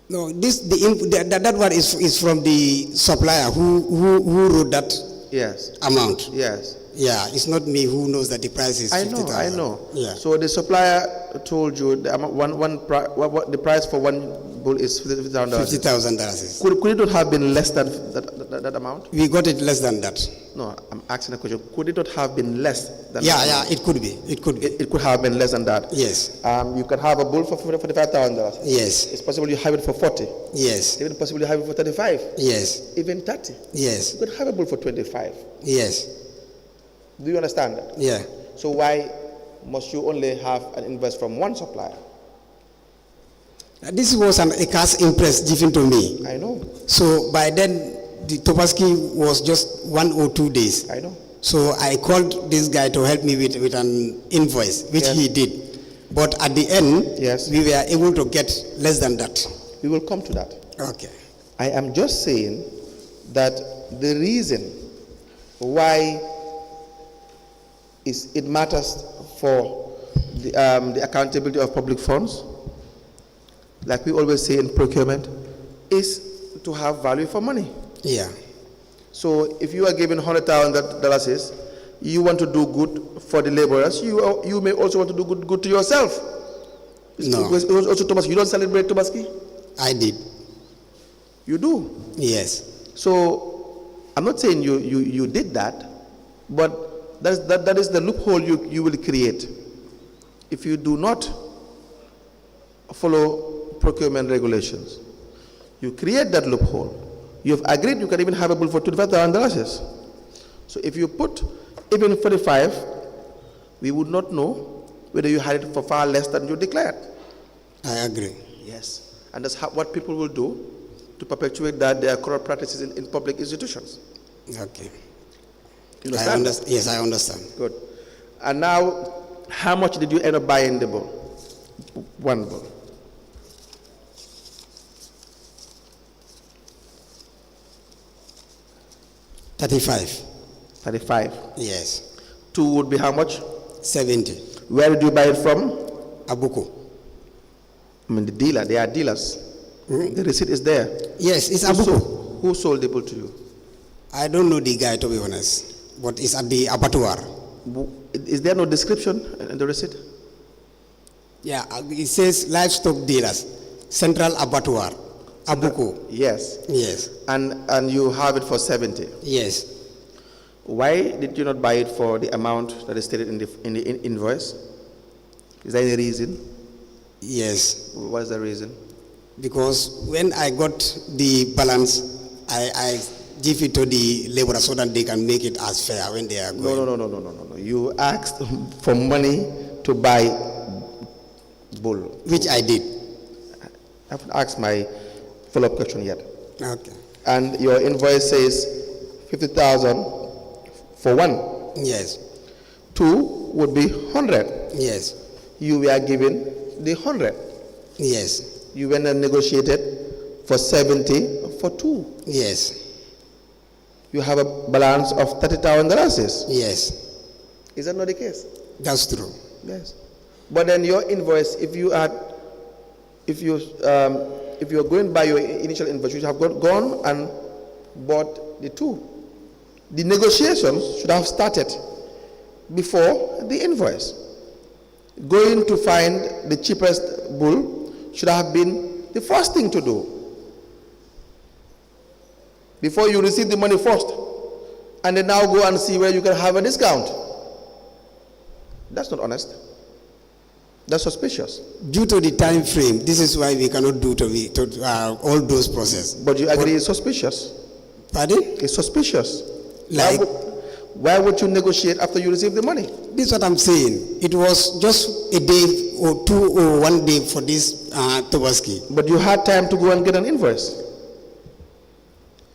No, that one is from the supplier who wrote that Yes, amount. yes. Yeah, it's not me who knows that the price is I 50,000. know, I know. Yeah. So the supplier told you the amount, what the price for one bull is $50,000. $50,000. Could it not have been less than that amount? We got it less than that. No, I'm asking a question. Could it not have been less than Yeah, that? yeah, it could be. It could be. It could have been less than that. Yes. You can have a bull for $45,000. Yes. It's possible you have it for 40. Yes. Even possible you have it for 35. Yes. Even 30. Yes. You could have a bull for 25. Yes. Do you understand that? Yeah. So why must you only have an invoice from one supplier? This was a cash impress given to me. I know. So by then, the Topaski was just 1 or 2 days. I know. So I called this guy to help me with an invoice, which Yes. he did. But at the end, Yes. we were able to get less than that. We will come to that. Okay. I am just saying that the reason why it matters for the accountability of public funds, like we always say in procurement, is to have value for money. Yeah. So if you are given $100,000, you want to do good for the laborers, you may also want to do good to yourself. No. Also, Thomas, you don't celebrate Tobaski? I did. You do. Yes. So I'm not saying you did that, but that is the loophole you will create if you do not follow procurement regulations. You create that loophole. You have agreed you can even have a bull for $25,000. So if you put even 45, we would not know whether you had it for far less than you declared. I agree. Yes. And that's what people will do to perpetuate that there are corrupt practices in public institutions. Okay. You understand? Yes, I understand. Good. And now, how much did you end up buying the bull? One bull. $35. 35. Yes. 2 would be how much? $70. Where did you buy it from? Abuko. I mean, the dealer. They are dealers. The receipt is there. Yes, it's Abuko. Who sold the bull to you? I don't know the guy, to be honest, but it's at the abattoir. Is there no description in the receipt? Yeah, it says livestock dealers. Central Abattoir, Abuko. Yes. Yes. And you have it for 70. Yes. Why did you not buy it for the amount that is stated in the invoice? Is there any reason? Yes. What is the reason? Because when I got the balance, I give it to the laborer so that they can make it as fair when they are going. No. You asked for money to buy bull. Which I did. I haven't asked my follow-up question yet. Okay. And your invoice says 50,000 for one. Yes. 2 would be 100. Yes. You were given the 100. Yes. You went and negotiated for 70 for 2. Yes. You have a balance of $30,000. Yes. Is that not the case? That's true. Yes. But then your invoice, if you're going by your initial invoice, you have gone and bought the 2. The negotiations should have started before the invoice. Going to find the cheapest bull should have been the first thing to do. Before you receive the money first, and then now go and see where you can have a discount. That's not honest. That's suspicious. Due to the time frame, this is why we cannot do all those processes. But you agree it's suspicious? Pardon? It's suspicious. Like, why would you negotiate after you receive the money? this is what I'm saying. It was just a day or 2 or 1 day for this Tobaski. But you had time to go and get an invoice.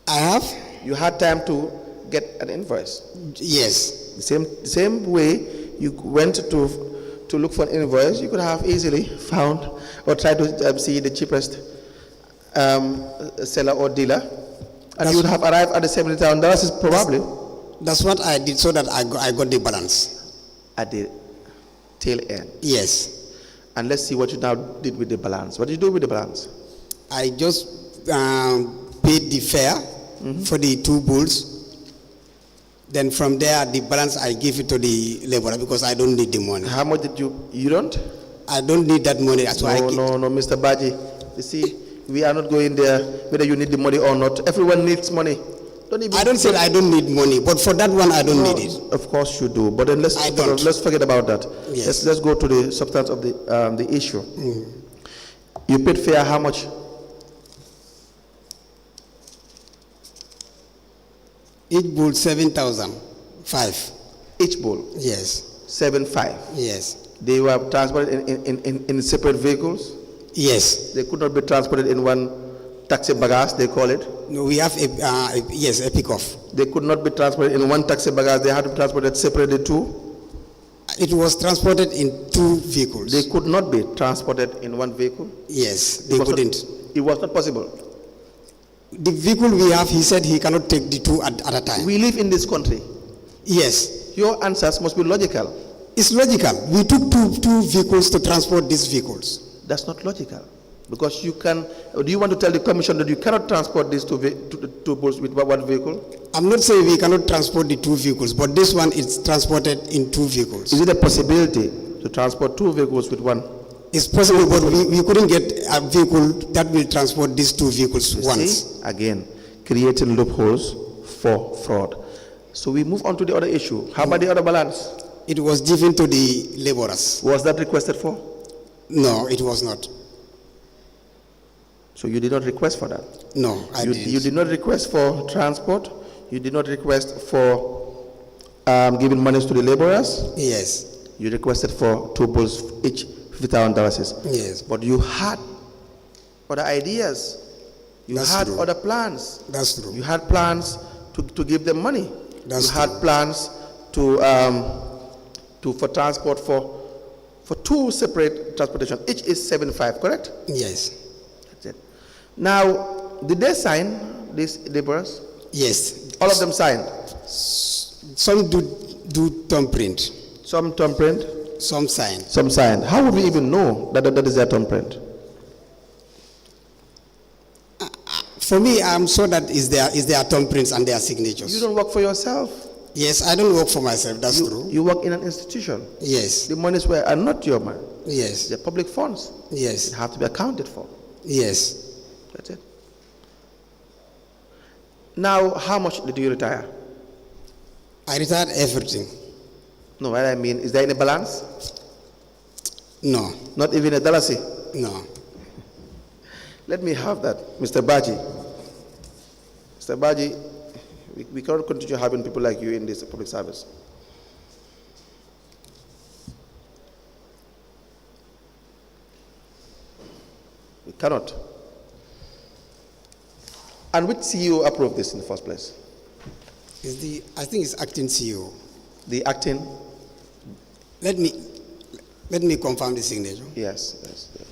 I have? You had time to get an invoice. Yes. The same way you went to look for an invoice, you could have easily found or tried to see the cheapest seller or dealer, and you would have arrived at the $70,000 probably. That's what I did so that I got the balance. At the tail end. Yes. And let's see what you now did with the balance. What did you do with the balance? I just paid the fare for the 2 bulls. Then from there, the balance I give it to the laborer because I don't need the money. How much did you don't? I don't need that money. That's why No, Mr. Badjie. You see, we are not going there whether you need the money or not. Everyone needs money. I don't say I don't need money, but for that one, I don't need it. Of course you do, but then let's forget about that. Yes. Let's go to the substance of the issue. You paid fare how much? Each bull 7,005. Each bull. Yes. 7,500. Yes. They were transported in separate vehicles. Yes. They could not be transported in one taxi bagage, they call it. No, we have a pick-off. They could not be transported in one taxi bagage. They had to be transported separately too. It was transported in 2 vehicles. They could not be transported in one vehicle. Yes, they couldn't. It was not possible. The vehicle we have, he said he cannot take the 2 at a time. We live in this country. Yes. Your answers must be logical. It's logical. We took two vehicles to transport these vehicles. That's not logical. Because you can, do you want to tell the commission that you cannot transport these two bulls with one vehicle? I'm not saying we cannot transport the 2 vehicles, but this one is transported in 2 vehicles. Is it a possibility to transport 2 vehicles with one? It's possible, but we couldn't get a vehicle that will transport these 2 vehicles once. See? Again, creating loopholes for fraud. So we move on to the other issue. How about the other balance? It was given to the laborers. Was that requested for? No, it was not. So you did not request for that? No, I didn't. You did not request for transport? You did not request for giving monies to the laborers? Yes. You requested for 2 bulls, each $50,000. Yes. But you had other ideas. You That's had true. other plans. That's true. You had plans to give them money. That's you had true. plans for transport for 2 separate transportation. Each is 7,500, correct? Yes. That's it. Now, did they sign these laborers? Yes. All of them signed. Some do thumbprint. Some thumbprint. Some sign. Some signed. How would we even know that is their thumbprint? For me, I'm sure that is their thumbprints and their signatures. You don't work for yourself. Yes, I don't work for myself. That's true. You work in an institution. Yes. The monies are not your money. Yes. They're public funds. Yes. They have to be accounted for. Yes. That's it. Now, how much did you retire? I retired everything. No, what I mean, is there any balance? No. Not even a dollar? No. Let me have that, Mr. Badjie. Mr. Badjie, we cannot continue having people like you in this public service. We cannot. And which CEO approved this in the first place? I think it's acting CEO. The acting? Let me confirm the signature. Yes, yes. yes.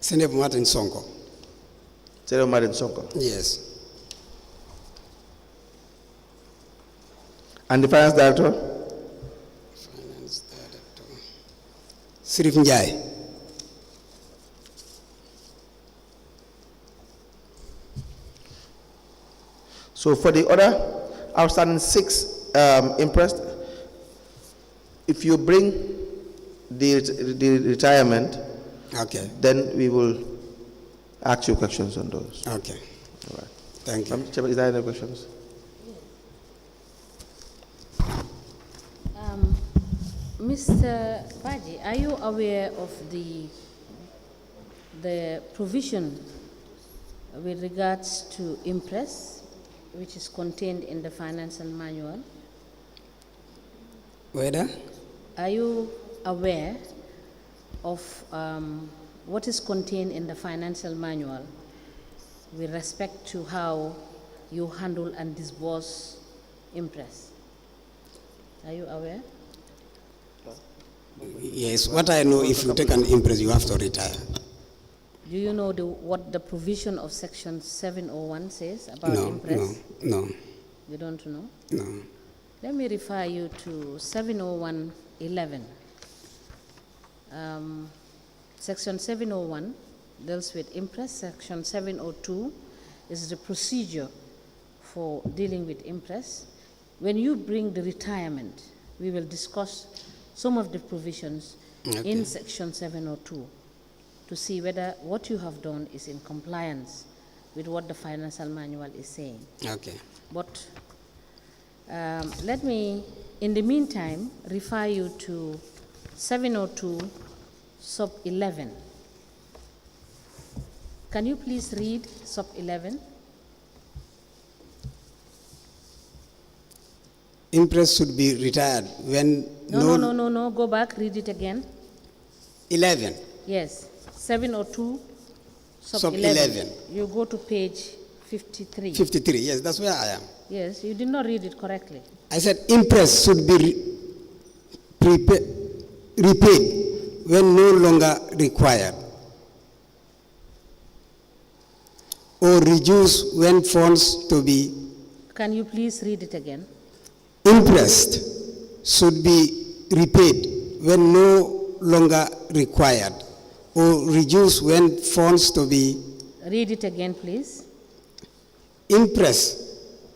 Senator Martin Sonko. Senator Martin Sonko. Yes. And the finance director? Finance director. Sirif Njai. So for the other outstanding 6 impressed, if you bring the retirement, Okay. then we will ask you questions on those. Okay. All right. Thank you. Mr. Chairman, is there any questions? Mr. Badjie, are you aware of the provision with regards to impress, which is contained in the financial manual? Whether? Are you aware of what is contained in the financial manual with respect to how you handle and disburse impress? Are you aware? Yes. What I know, if you take an impress, you have to retire. Do you know what the provision of Section 701 says about impress? No. You don't know? No. Let me refer you to 701.11. Section 701 deals with impress. Section 702 is the procedure for dealing with impress. When you bring the retirement, we will discuss some of the provisions in Section 702 to see whether what you have done is in compliance with what the financial manual is saying. Okay. But let me, in the meantime, refer you to 702 sub 11. Can you please read sub 11? Impress should be retired when No. Go back, read it again. 11. Yes, 702 Sub 11. You go to page 53. 53. Yes, that's where I am. Yes, you did not read it correctly. I said impress should be repaid when no longer required, or reduced when funds to be. Can you please read it again? Interest should be repaid when no longer required, or reduced when funds to be. Read it again, please. Interest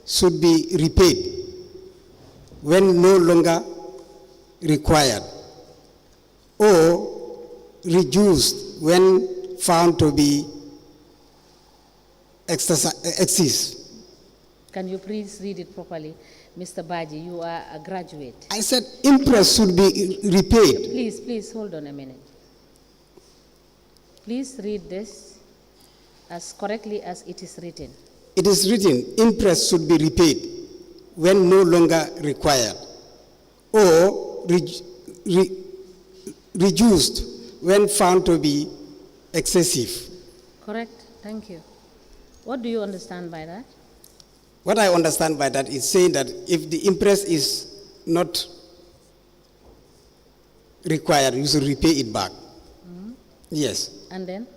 should be repaid when no longer required, or reduced when found to be excessive. Can you please read it properly? Mr. Badjie, you are a graduate. I said interest should be repaid. Please, hold on a minute. Please read this as correctly as it is written. It is written, interest should be repaid when no longer required, or reduced when found to be excessive. Correct, thank you. What do you understand by that? What I understand by that is saying that if the interest is not required, you should repay it back. Mm-hmm. Yes. And then?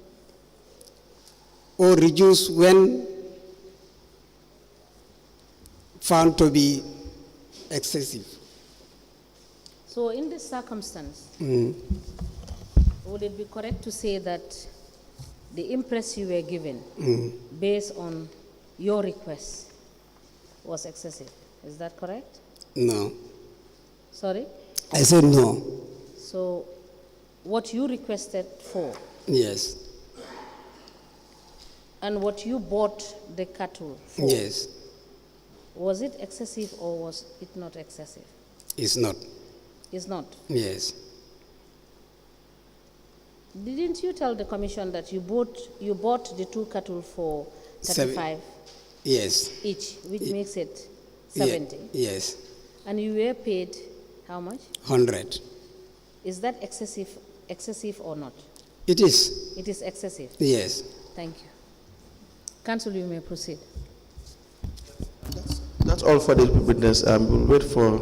Or reduce when found to be excessive. So in this circumstance, would it be correct to say that the impress you were given based on your request was excessive? Is that correct? No. Sorry? I said no. So what you requested for Yes. and what you bought the cattle for, Yes. was it excessive or was it not excessive? It's not. It's not. Yes. Didn't you tell the commission that you bought the 2 cattle for 35 Yes. each, which makes it Ye- 70? Yes. And you were paid how much? 100. Is that excessive or not? It is. It is excessive. Yes. Thank you. Council, you may proceed. That's all for the witness. We'll wait for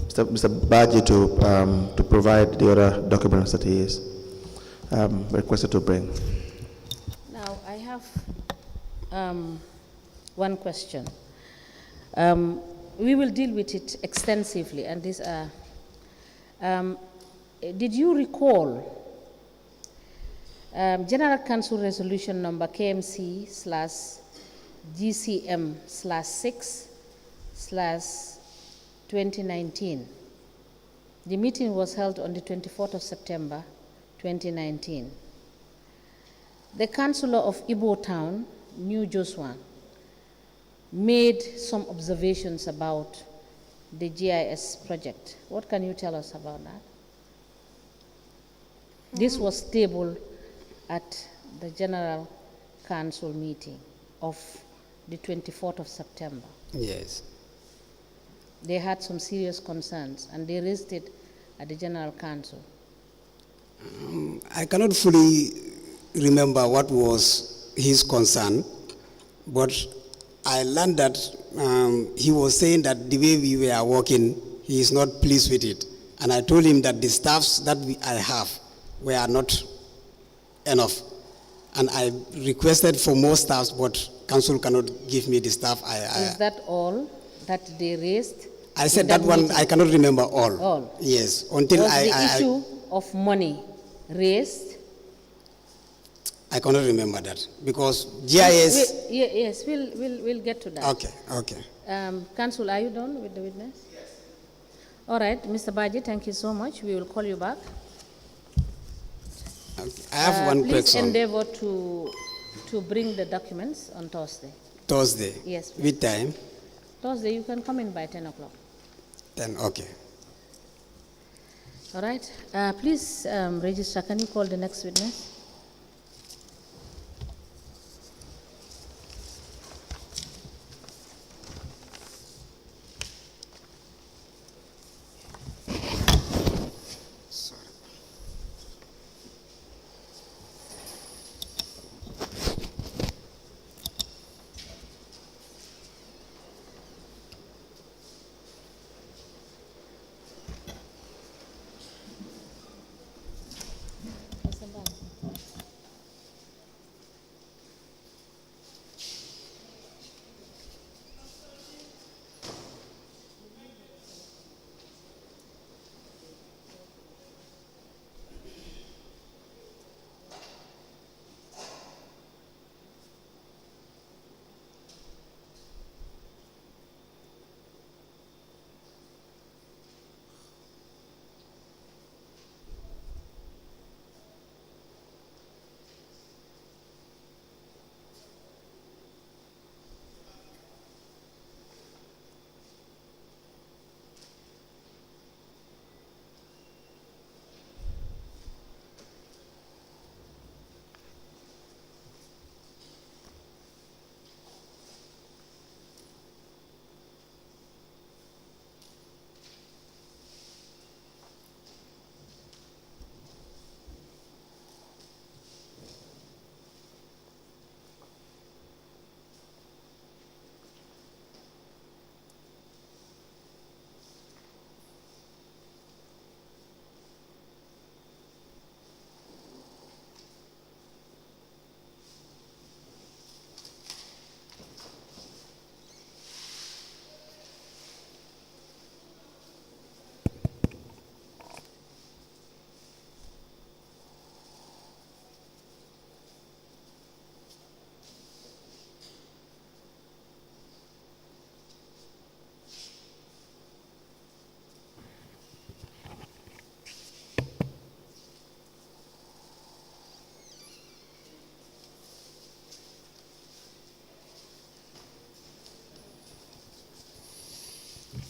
Mr. Badjie to provide the other documents that he is requested to bring. Now, I have one question. We will deal with it extensively, and these are, did you recall General Council Resolution number KMC/GCM/6/2019? The meeting was held on the 24th of September, 2019. The councillor of Ibo Town, New Joshua, made some observations about the GIS project. What can you tell us about that? This was tabled at the General Council meeting of the 24th of September. Yes. They had some serious concerns and they raised it at the General Council. I cannot fully remember what was his concern, but I learned that he was saying that the way we were working, he is not pleased with it. And I told him that the staffs that I have were not enough. And I requested for more staffs, but council cannot give me the staff. Is that all that they raised? I said that one, meeting? I cannot remember all. All? Yes, until Was the issue of money raised? I cannot remember that, because GIS... Yes, we'll get to that. Okay, okay. Council, are you done with the witness? Yes. All right, Mr. Badjie, thank you so much. We will call you back. Okay. I have one please question. Please endeavor to bring the documents on Thursday. Thursday? Yes. Please. Which time? Thursday, you can come in by 10 o'clock. 10, okay. All right. Please, Registrar, can you call the next witness?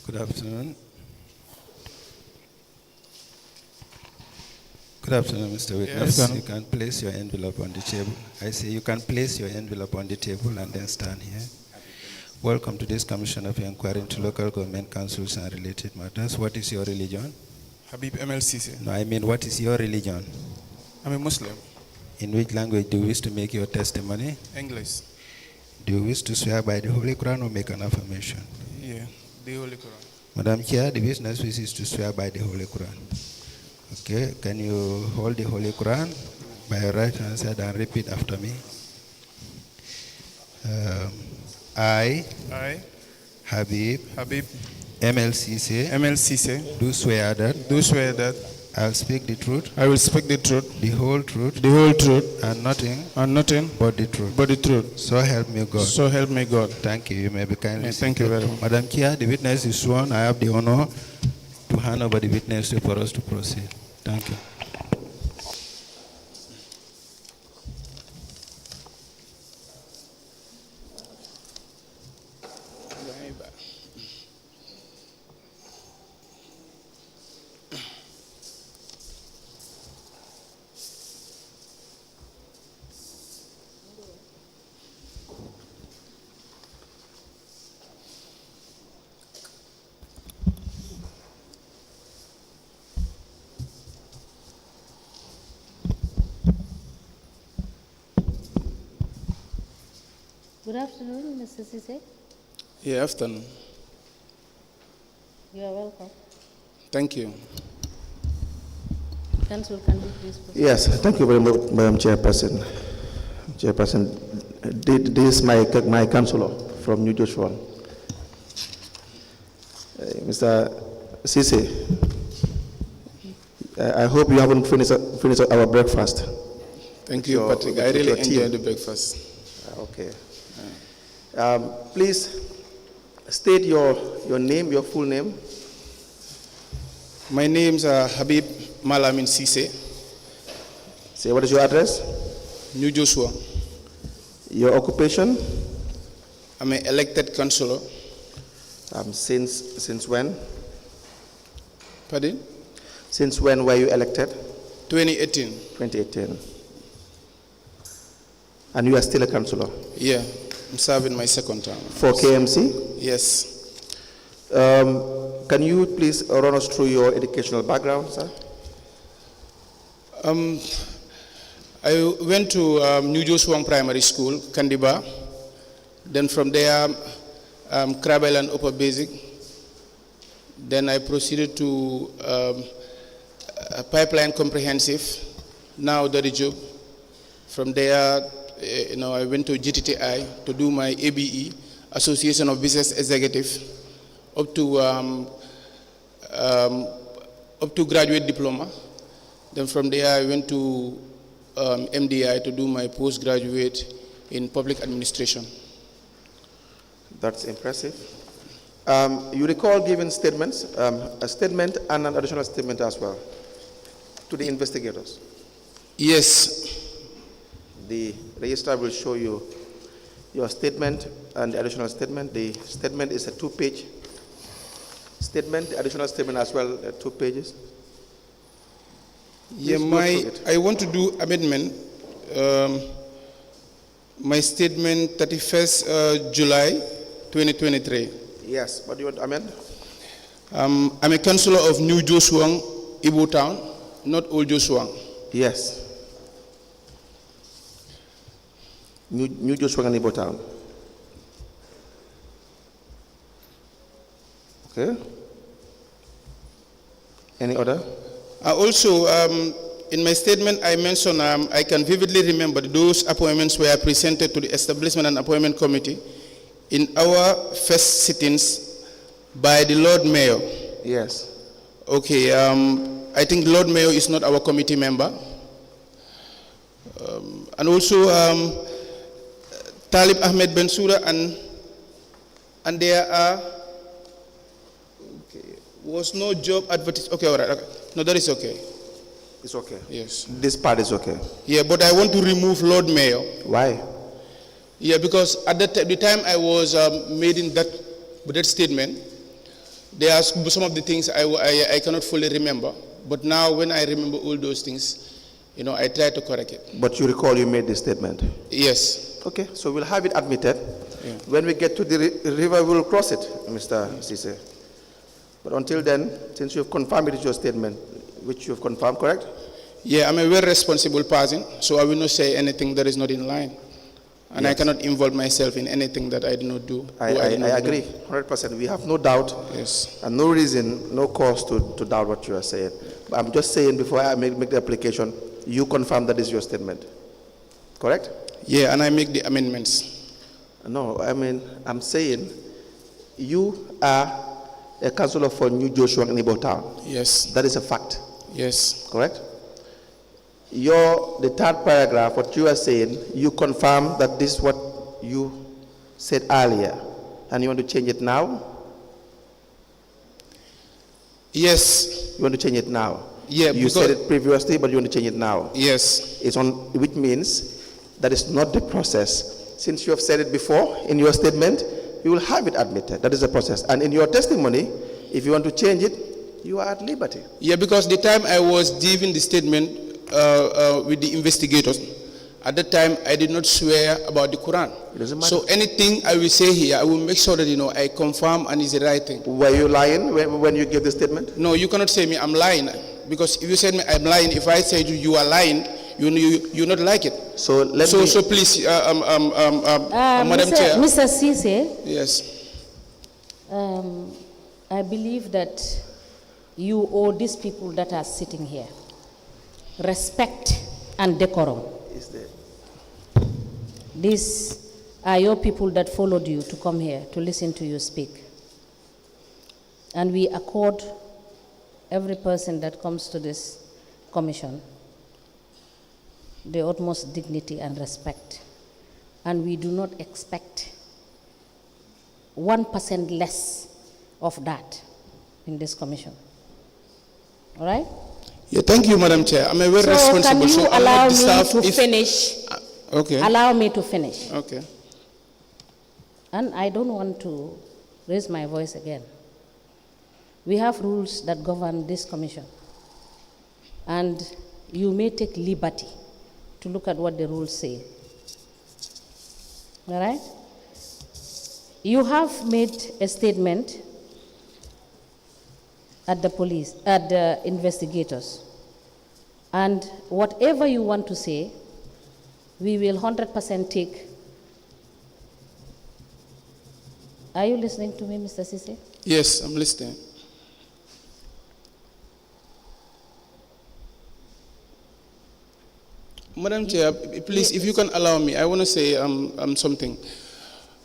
Good afternoon. Good afternoon, Mr. Witness. Yes. You can place your envelope on the table. I say you can place your envelope on the table and then stand here. Welcome to this Commission of Inquiry into Local Government Councils and Related Matters. What is your religion? Habib Ceesay. No, I mean, what is your religion? I'm a Muslim. In which language do you wish to make your testimony? English. Do you wish to swear by the Holy Quran or make an affirmation? Yeah, the Holy Quran. Madam Chair, the witness wishes to swear by the Holy Quran. Okay, can you hold the Holy Quran by your right hand side and repeat after me? I, Habib, Ceesay, Ceesay, do swear that I will speak the truth, I will speak the truth, the whole truth, and nothing but the truth. So help me God. So help me God. Thank you. You may be kindly Thank you very much. Madam Chair, the witness is sworn. I have the honor to hand over the witness for us to proceed. Thank you. Good afternoon, Mr. Ceesay. Yeah, afternoon. You are welcome. Thank you. Council, can you please proceed? Yes, thank you very much, Madam Chairperson. This is my councillor from New Joshua. Mr. Ceesay, I hope you haven't finished our breakfast. Thank you, Patrick. I really enjoyed the breakfast. Okay. Please state your name, your full name. My name's Habib Lamin Ceesay. Say, what is your address? New Joshua. Your occupation? I'm an elected councillor. Since when? Pardon? Since when were you elected? 2018. 2018. And you are still a councillor? Yeah, I'm serving my second term. For KMC? Yes. Can you please run us through your educational background, sir? I went to New Joshua Primary School, Kandiba. Then from there, Crab Island Upper Basic. Then I proceeded to Pipeline Comprehensive, now Daddy Job. From there, I went to GTTI to do my ABE, Association of Business Executive, up to graduate diploma. Then from there, I went to MDI to do my postgraduate in public administration. That's impressive. You recall giving statements, a statement and an additional statement as well, to the investigators? Yes. The registrar will show you your statement and the additional statement. The statement is a 2-page statement, the additional statement as well, 2 pages. Yeah, I want to do amendment. My statement 31st July 2023. Yes, what do you want to amend? I'm a councillor of New Joshua, Ibo Town, not Old Joshua. Yes. New Joshua and Ibo Town. Okay. Any other? Also, in my statement, I mentioned I can vividly remember those appointments were presented to the Establishment and Appointment Committee in our first sittings by the Lord Mayor. Yes. Okay, I think the Lord Mayor is not our committee member. And also, Talib Ahmed Bensouda and there are, okay, was no job advertised. Okay, all right, okay. No, that is okay. It's okay. Yes. This part is okay. Yeah, but I want to remove Lord Mayor. Why? Yeah, because at the time I was made in that statement, There are some of the things I cannot fully remember, but now when I remember all those things, I try to correct it. But you recall you made this statement? Yes. Okay, so we'll have it admitted. Yeah. When we get to the river, we'll cross it, Mr. Ceesay. But until then, since you have confirmed it is your statement, which you have confirmed, correct? Yeah, I'm a very responsible person, so I will not say anything that is not in line. And yes. I cannot involve myself in anything that I do not do. I agree, 100%. We have no doubt, yes, and no reason, no cause to doubt what you are saying. But I'm just saying, before I make the application, you confirm that is your statement, correct? Yeah, and I make the amendments. No, I'm saying you are a councillor for New Joshua in Igbo Town. Yes. That is a fact. Yes. Correct? The third paragraph, what you are saying, you confirm that this is what you said earlier, and you want to change it now? Yes. You want to change it now? Yeah. You said it previously, but you want to change it now? Yes. Which means that is not the process. Since you have said it before in your statement, you will have it admitted. That is the process. And in your testimony, if you want to change it, you are at liberty. Yeah, because the time I was giving the statement with the investigators, at that time I did not swear about the Quran. It doesn't matter. So anything I will say here, I will make sure that I confirm and it's the right thing. Were you lying when you gave the statement? No, you cannot say me I'm lying, because if you said me I'm lying, if I say you are lying, you not like it. So please, Madam Chair. Mr. Ceesay. Yes. I believe that you owe these people that are sitting here respect and decorum. Is there? These are your people that followed you to come here to listen to you speak. And we accord every person that comes to this commission the utmost dignity and respect. And we do not expect 1% less of that in this commission. All right? Yeah, thank you, Madam Chair. I'm a very responsible. Can you allow me to finish? Okay. Allow me to finish. Okay. And I don't want to raise my voice again. We have rules that govern this commission. And you may take liberty to look at what the rules say. All right? You have made a statement at the investigators. And whatever you want to say, we will 100% take. Are you listening to me, Mr. Ceesay? Yes, I'm listening. Madam Chair, please, if you can allow me, I want to say something.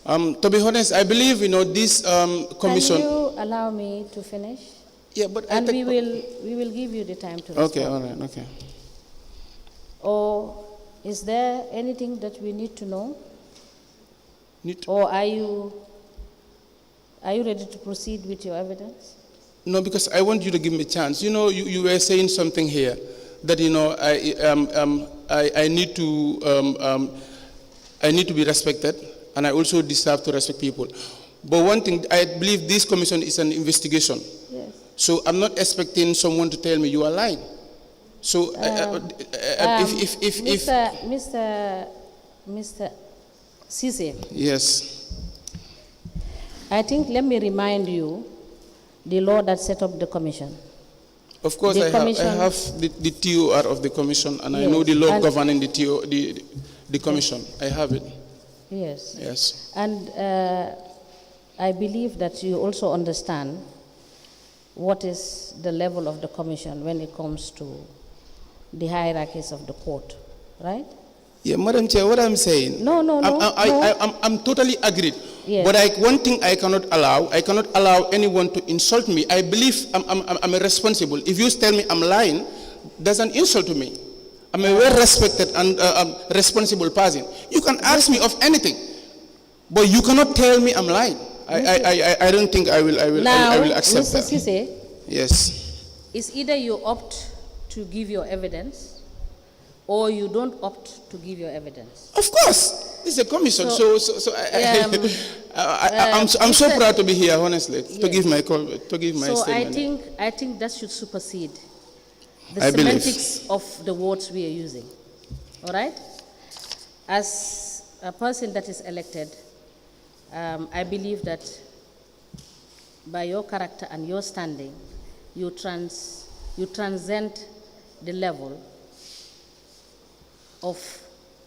To be honest, I believe, this commission. Can you allow me to finish? Yeah, but we will give you the time to respond. Okay, all right, okay. Or is there anything that we need to know? Or are you ready to proceed with your evidence? No, because I want you to give me a chance. You were saying something here that I need to be respected, and I also deserve to respect people. But one thing, I believe this commission is an investigation. Yes. So I'm not expecting someone to tell me you are lying. So Mr. Ceesay. Yes. I think, let me remind you the law that set up the commission. Of course, I have the TOR of the commission, and yes, I know the law governing the commission. I have it. Yes. Yes. And I believe that you also understand what is the level of the commission when it comes to the hierarchies of the court, right? Yeah, Madam Chair, what I'm saying. No. I'm totally agreed. Yes. But one thing I cannot allow anyone to insult me. I believe I'm a responsible. If you tell me I'm lying, that's an insult to me. I'm a well respected and responsible person. You can ask me of anything, but you cannot tell me I'm lying. I don't think I will accept Mr. that. Ceesay, yes. It's either you opt to give your evidence, or you don't opt to give your evidence? Of course. This is a commission, I'm so proud to be here, honestly, to give my statement. So I think that should supersede the I believe. semantics of the words we are using. All right? As a person that is elected, I believe that by your character and your standing, you transcend the level of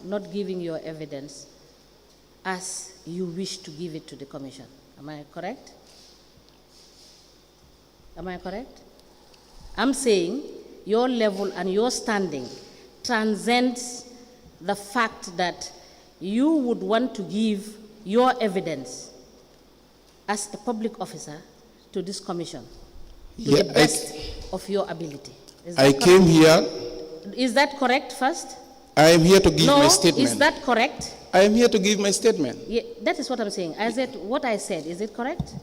not giving your evidence as you wish to give it to the commission. Am I correct? Am I correct? I'm saying your level and your standing transcends the fact that you would want to give your evidence as a public officer to this commission to the best of your ability. I came here. Is that correct first? I am here to give my No, statement. is that correct? I am here to give my statement. Yeah, that is what I'm saying. What I said, is it correct?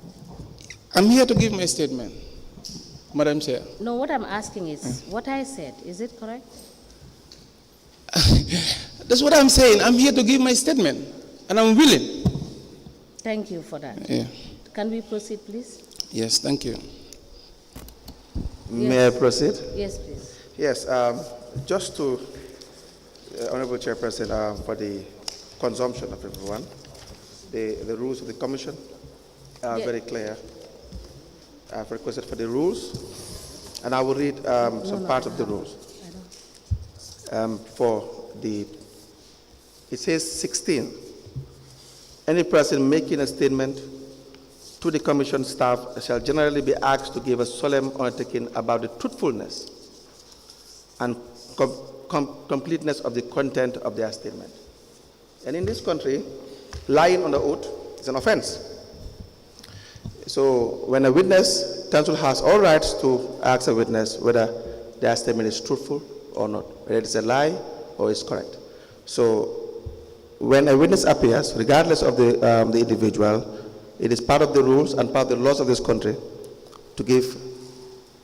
I'm here to give my statement, Madam Chair. No, what I'm asking is, what I said, is it correct? That's what I'm saying. I'm here to give my statement, and I'm willing. Thank you for that. Yeah. Can we proceed, please? Yes, thank you. May I proceed? Yes, please. Yes, just to, Honorable Chairperson, for the consumption of everyone, the rules of the Commission are very clear. I've requested for the rules, and I will read some part of the rules. It says 16, any person making a statement to the Commission staff shall generally be asked to give a solemn undertaking about the truthfulness and completeness of the content of their statement. And in this country, lying on the oath is an offense. So when a witness, counsel has all rights to ask a witness whether their statement is truthful or not, whether it's a lie or it's correct. So when a witness appears, regardless of the individual, it is part of the rules and part of the laws of this country to give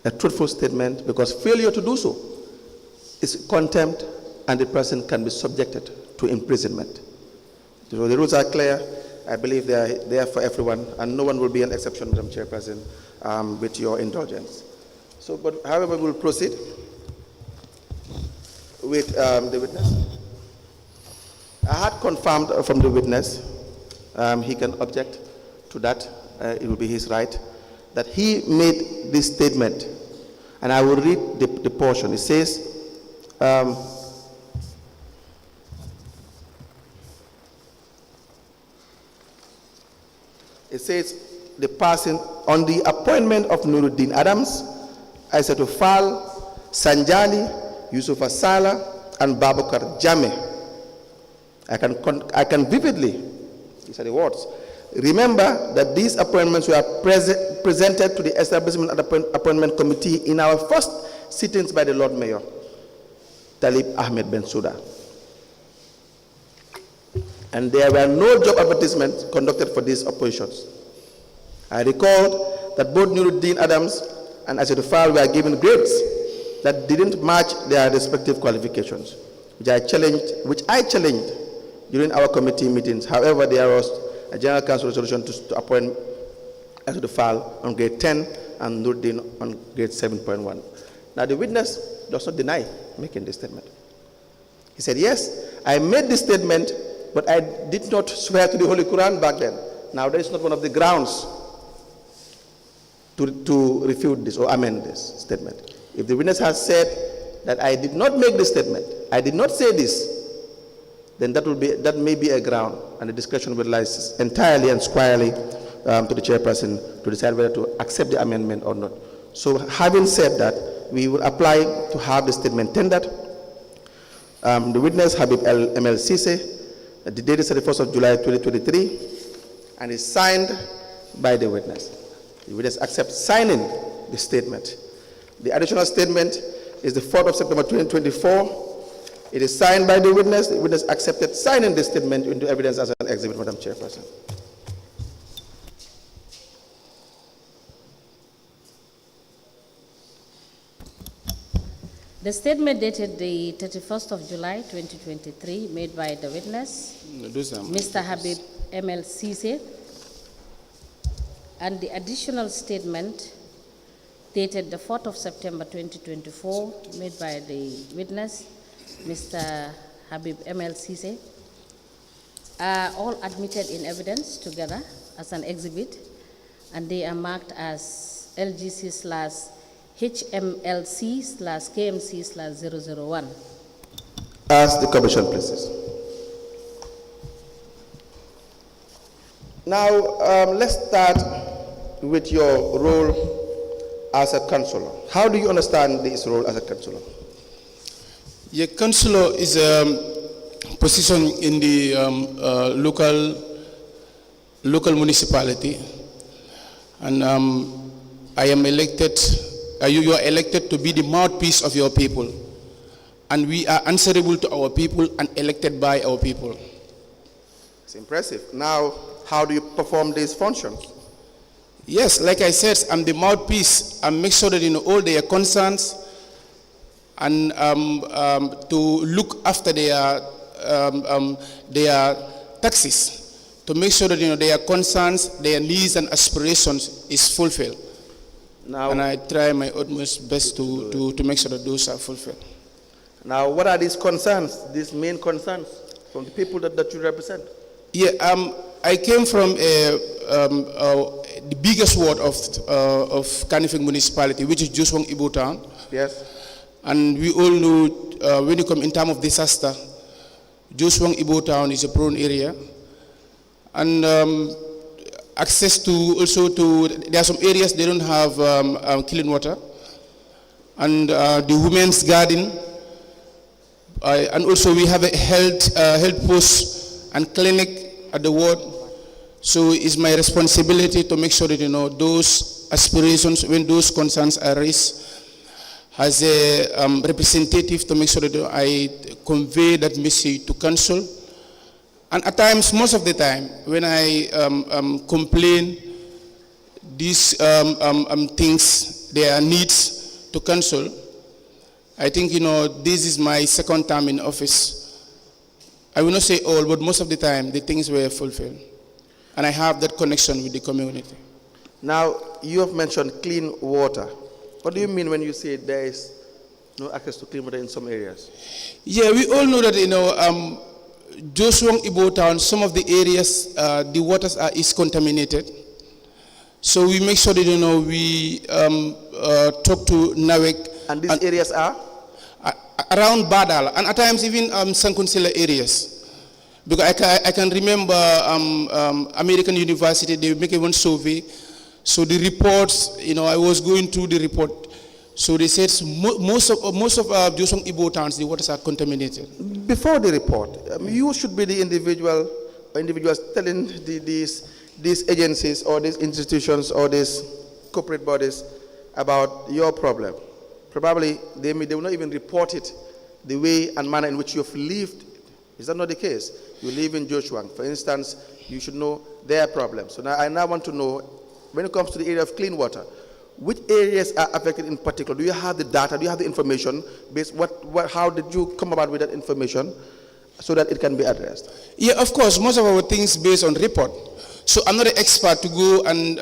a truthful statement, because failure to do so is contempt and the person can be subjected to imprisonment. So the rules are clear. I believe they are there for everyone, and no one will be an exception, Madam Chairperson, with your indulgence. So, but however, we will proceed with the witness. I had confirmed from the witness, he can object to that, it will be his right, that he made this statement, and I will read the portion. It says, the person on the appointment of Nuruddin Adams, Aissatou Fall, Sanjali, Yusuf Asala, and Babakar Jame. I can vividly, these are the words, remember that these appointments were presented to the Establishment and Appointment Committee in our first sittings by the Lord Mayor, Talib Ahmed Bensouda. And there were no job advertisements conducted for these appointments. I recalled that both Nuruddin Adams and Aissatou Fall were given grades that didn't match their respective qualifications, which I challenged during our committee meetings. However, there was a General Council resolution to appoint Aissatou Fall on grade 10 and Nuruddin on grade 7.1. Now, the witness does not deny making this statement. He said, yes, I made this statement, but I did not swear to the Holy Quran back then. Now, that is not one of the grounds to refute this or amend this statement. If the witness has said that I did not make this statement, I did not say this, then that may be a ground, and the discussion will lie entirely and squarely to the chairperson to decide whether to accept the amendment or not. So, having said that, we will apply to have the statement tendered. The witness, Habib M.L. Ceesay, the date is 31st of July 2023, and is signed by the witness. The witness accepts signing the statement. The additional statement is the 4th of September 2024. It is signed by the witness. The witness accepted signing the statement into evidence as an exhibit, Madam Chairperson. The statement dated the 31st of July 2023 made by the witness, Mr. Habib ML Ceesay, and the additional statement dated the 4th of September 2024 made by the witness, Mr. Habib ML Ceesay, are all admitted in evidence together as an exhibit, and they are marked as LGC/HMLC/KMC/001. Ask the commission, please. Now, let's start with your role as a councillor. How do you understand this role as a councillor? Yeah, councillor is a position in the local municipality, and I am elected. You are elected to be the mouthpiece of your people, and we are answerable to our people and elected by our people. It's impressive. Now, how do you perform these functions? Yes, like I said, I'm the mouthpiece. I make sure that all their concerns and to look after their taxes, to make sure that their concerns, their needs and aspirations is fulfilled. Now, and I try my utmost best to make sure that those are fulfilled. Now, what are these concerns, these main concerns from the people that you represent? Yeah, I came from the biggest ward of Kanifing municipality, which is Joswong Ibo Town. Yes. And we all know when you come in time of disaster, Joswong Ibo Town is a prone area. And access to there are some areas they don't have clean water. And the women's garden, and also we have a health post and clinic at the ward. So it's my responsibility to make sure that those aspirations, when those concerns are raised, as a representative, to make sure that I convey that message to council. And at times, most of the time, when I complain these things, their needs to council, I think this is my second term in office. I will not say all, but most of the time, the things were fulfilled. And I have that connection with the community. Now, you have mentioned clean water. What do you mean when you say there is no access to clean water in some areas? Yeah, we all know that, Joswong Ibo Town, some of the areas, the waters is contaminated. So we make sure that, we talk to NAWEC. And these areas are? Around Badal, and at times even Sankunsela areas. Because I can remember American University, they make one survey. So the reports, I was going through the report. So they said most of Joswong Ibo towns, the waters are contaminated. Before the report, you should be the individuals telling these agencies or these institutions or these corporate bodies about your problem. Probably they will not even report it the way and manner in which you have lived. Is that not the case? You live in Joswong, for instance, you should know their problems. So now I want to know, when it comes to the area of clean water, which areas are affected in particular? Do you have the data? Do you have the information? How did you come about with that information so that it can be addressed? Yeah, of course, most of our things based on report. So I'm not an expert to go and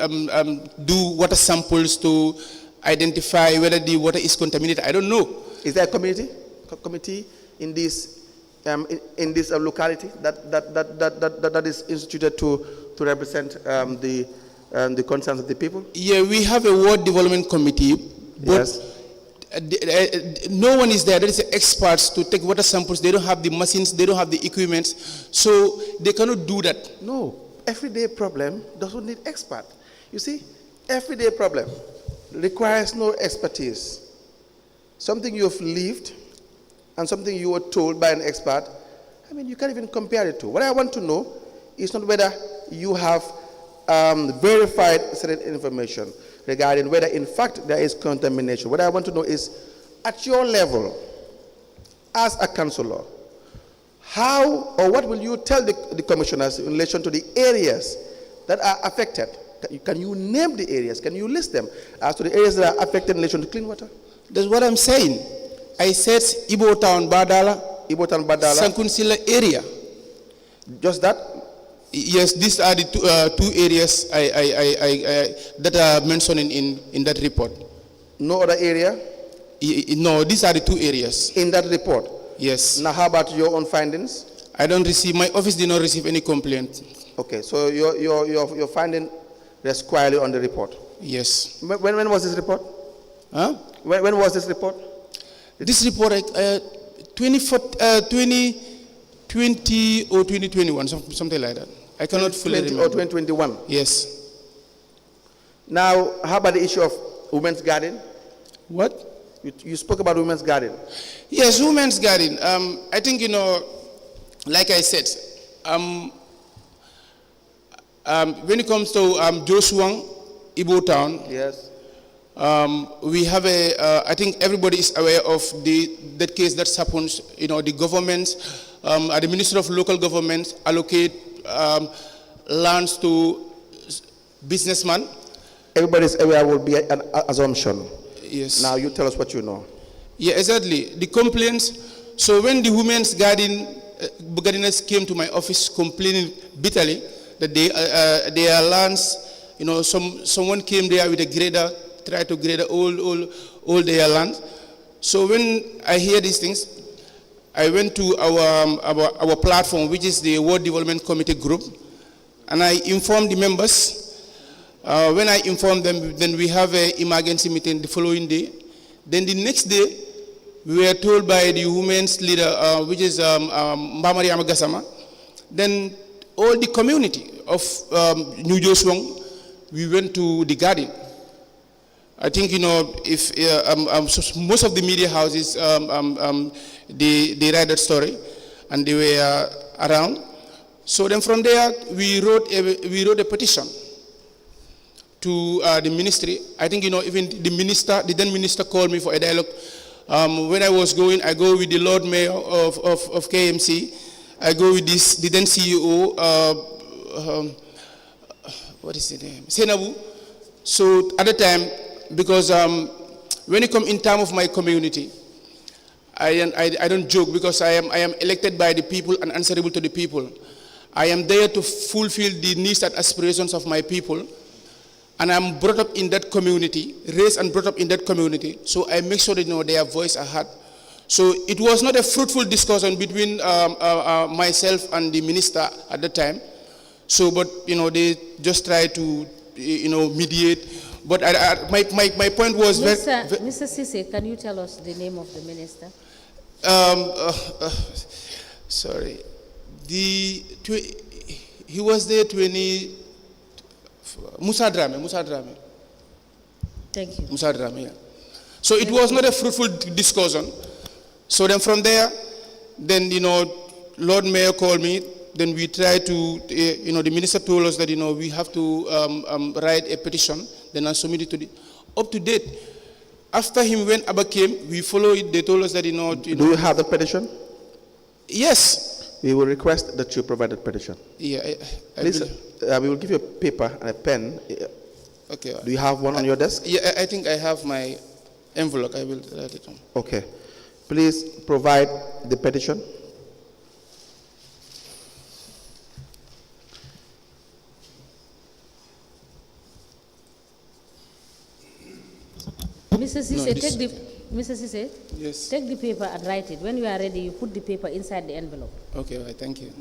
do water samples to identify whether the water is contaminated. I don't know. Is there a committee in this locality that is instituted to represent the concerns of the people? Yeah, we have a ward development committee. But yes. No one is there. There is experts to take water samples. They don't have the machines. They don't have the equipment, so they cannot do that. No, everyday problem doesn't need expert. You see, everyday problem requires no expertise. Something you have lived and something you were told by an expert, you can't even compare it to. What I want to know is not whether you have verified certain information regarding whether in fact there is contamination. What I want to know is, at your level, as a councillor, how or what will you tell the commissioners in relation to the areas that are affected? Can you name the areas? Can you list them as to the areas that are affected in relation to clean water? That's what I'm saying. I said Ibo Town, Badala, Ibotan Badala. Sankunsila area. Just that? Yes, these are the two areas that are mentioned in that report. No other area? No, these are the two areas. In that report? Yes. Now, how about your own findings? I don't receive, my office did not receive any complaint. Okay, so your finding rests squarely on the report? Yes. When was this report? Huh? When was this report? This report, 2020 or 2021, something like that. I cannot fully remember. Or 2021? Yes. Now, how about the issue of women's garden? What? You spoke about women's garden. Yes, women's garden. I think, like I said, when it comes to Joshua, Ibo Town, yes, we have I think everybody is aware of that case that happens. The government, the Ministry of Local Government allocate lands to businessmen. Everybody's aware will be an assumption. Yes. Now you tell us what you know. Yeah, exactly. The complaints. So when the women's gardeners came to my office complaining bitterly that their lands, someone came there with a grader, tried to grade all their land. So when I hear these things, I went to our platform, which is the World Development Committee group, and I informed the members. When I informed them, then we have an emergency meeting the following day. Then the next day, we were told by the women's leader, which is Mbamari Amagasama, then all the community of New Joswang, we went to the garden. I think, if most of the media houses, they read that story, and they were around. So then from there, we wrote a petition to the ministry. I think, even the then minister called me for a dialogue. When I was going, I go with the Lord Mayor of KMC. I go with the then CEO, what is his name? Senabu. So at the time, because when it comes in time of my community, I don't joke, because I am elected by the people and answerable to the people. I am there to fulfill the needs and aspirations of my people. And I'm brought up in that community, raised and brought up in that community, so I make sure that their voice are heard. So it was not a fruitful discussion between myself and the minister at the time. So, but they just try to mediate. But my point was Mr. Ceesay, can you tell us the name of the minister? Sorry, he was there 20. Musa Drame. Thank you. Musa Drame, yeah. So it was not a fruitful discussion. So then from there, then, Lord Mayor called me. Then we tried to, the minister told us that, we have to write a petition. Then I submitted to up to date. After him, when Abba came, we followed it. They told us that, Do you have the petition? Yes. We will request that you provide that petition. Yeah. Please, we will give you a paper and a pen. Okay. Do you have one on your desk? Yeah, I think I have my envelope. I will write it on. Okay. Please provide the petition. Mr. Ceesay, Mr. Ceesay, yes. Take the paper and write it. When you are ready, you put the paper inside the envelope. Okay, right, thank you.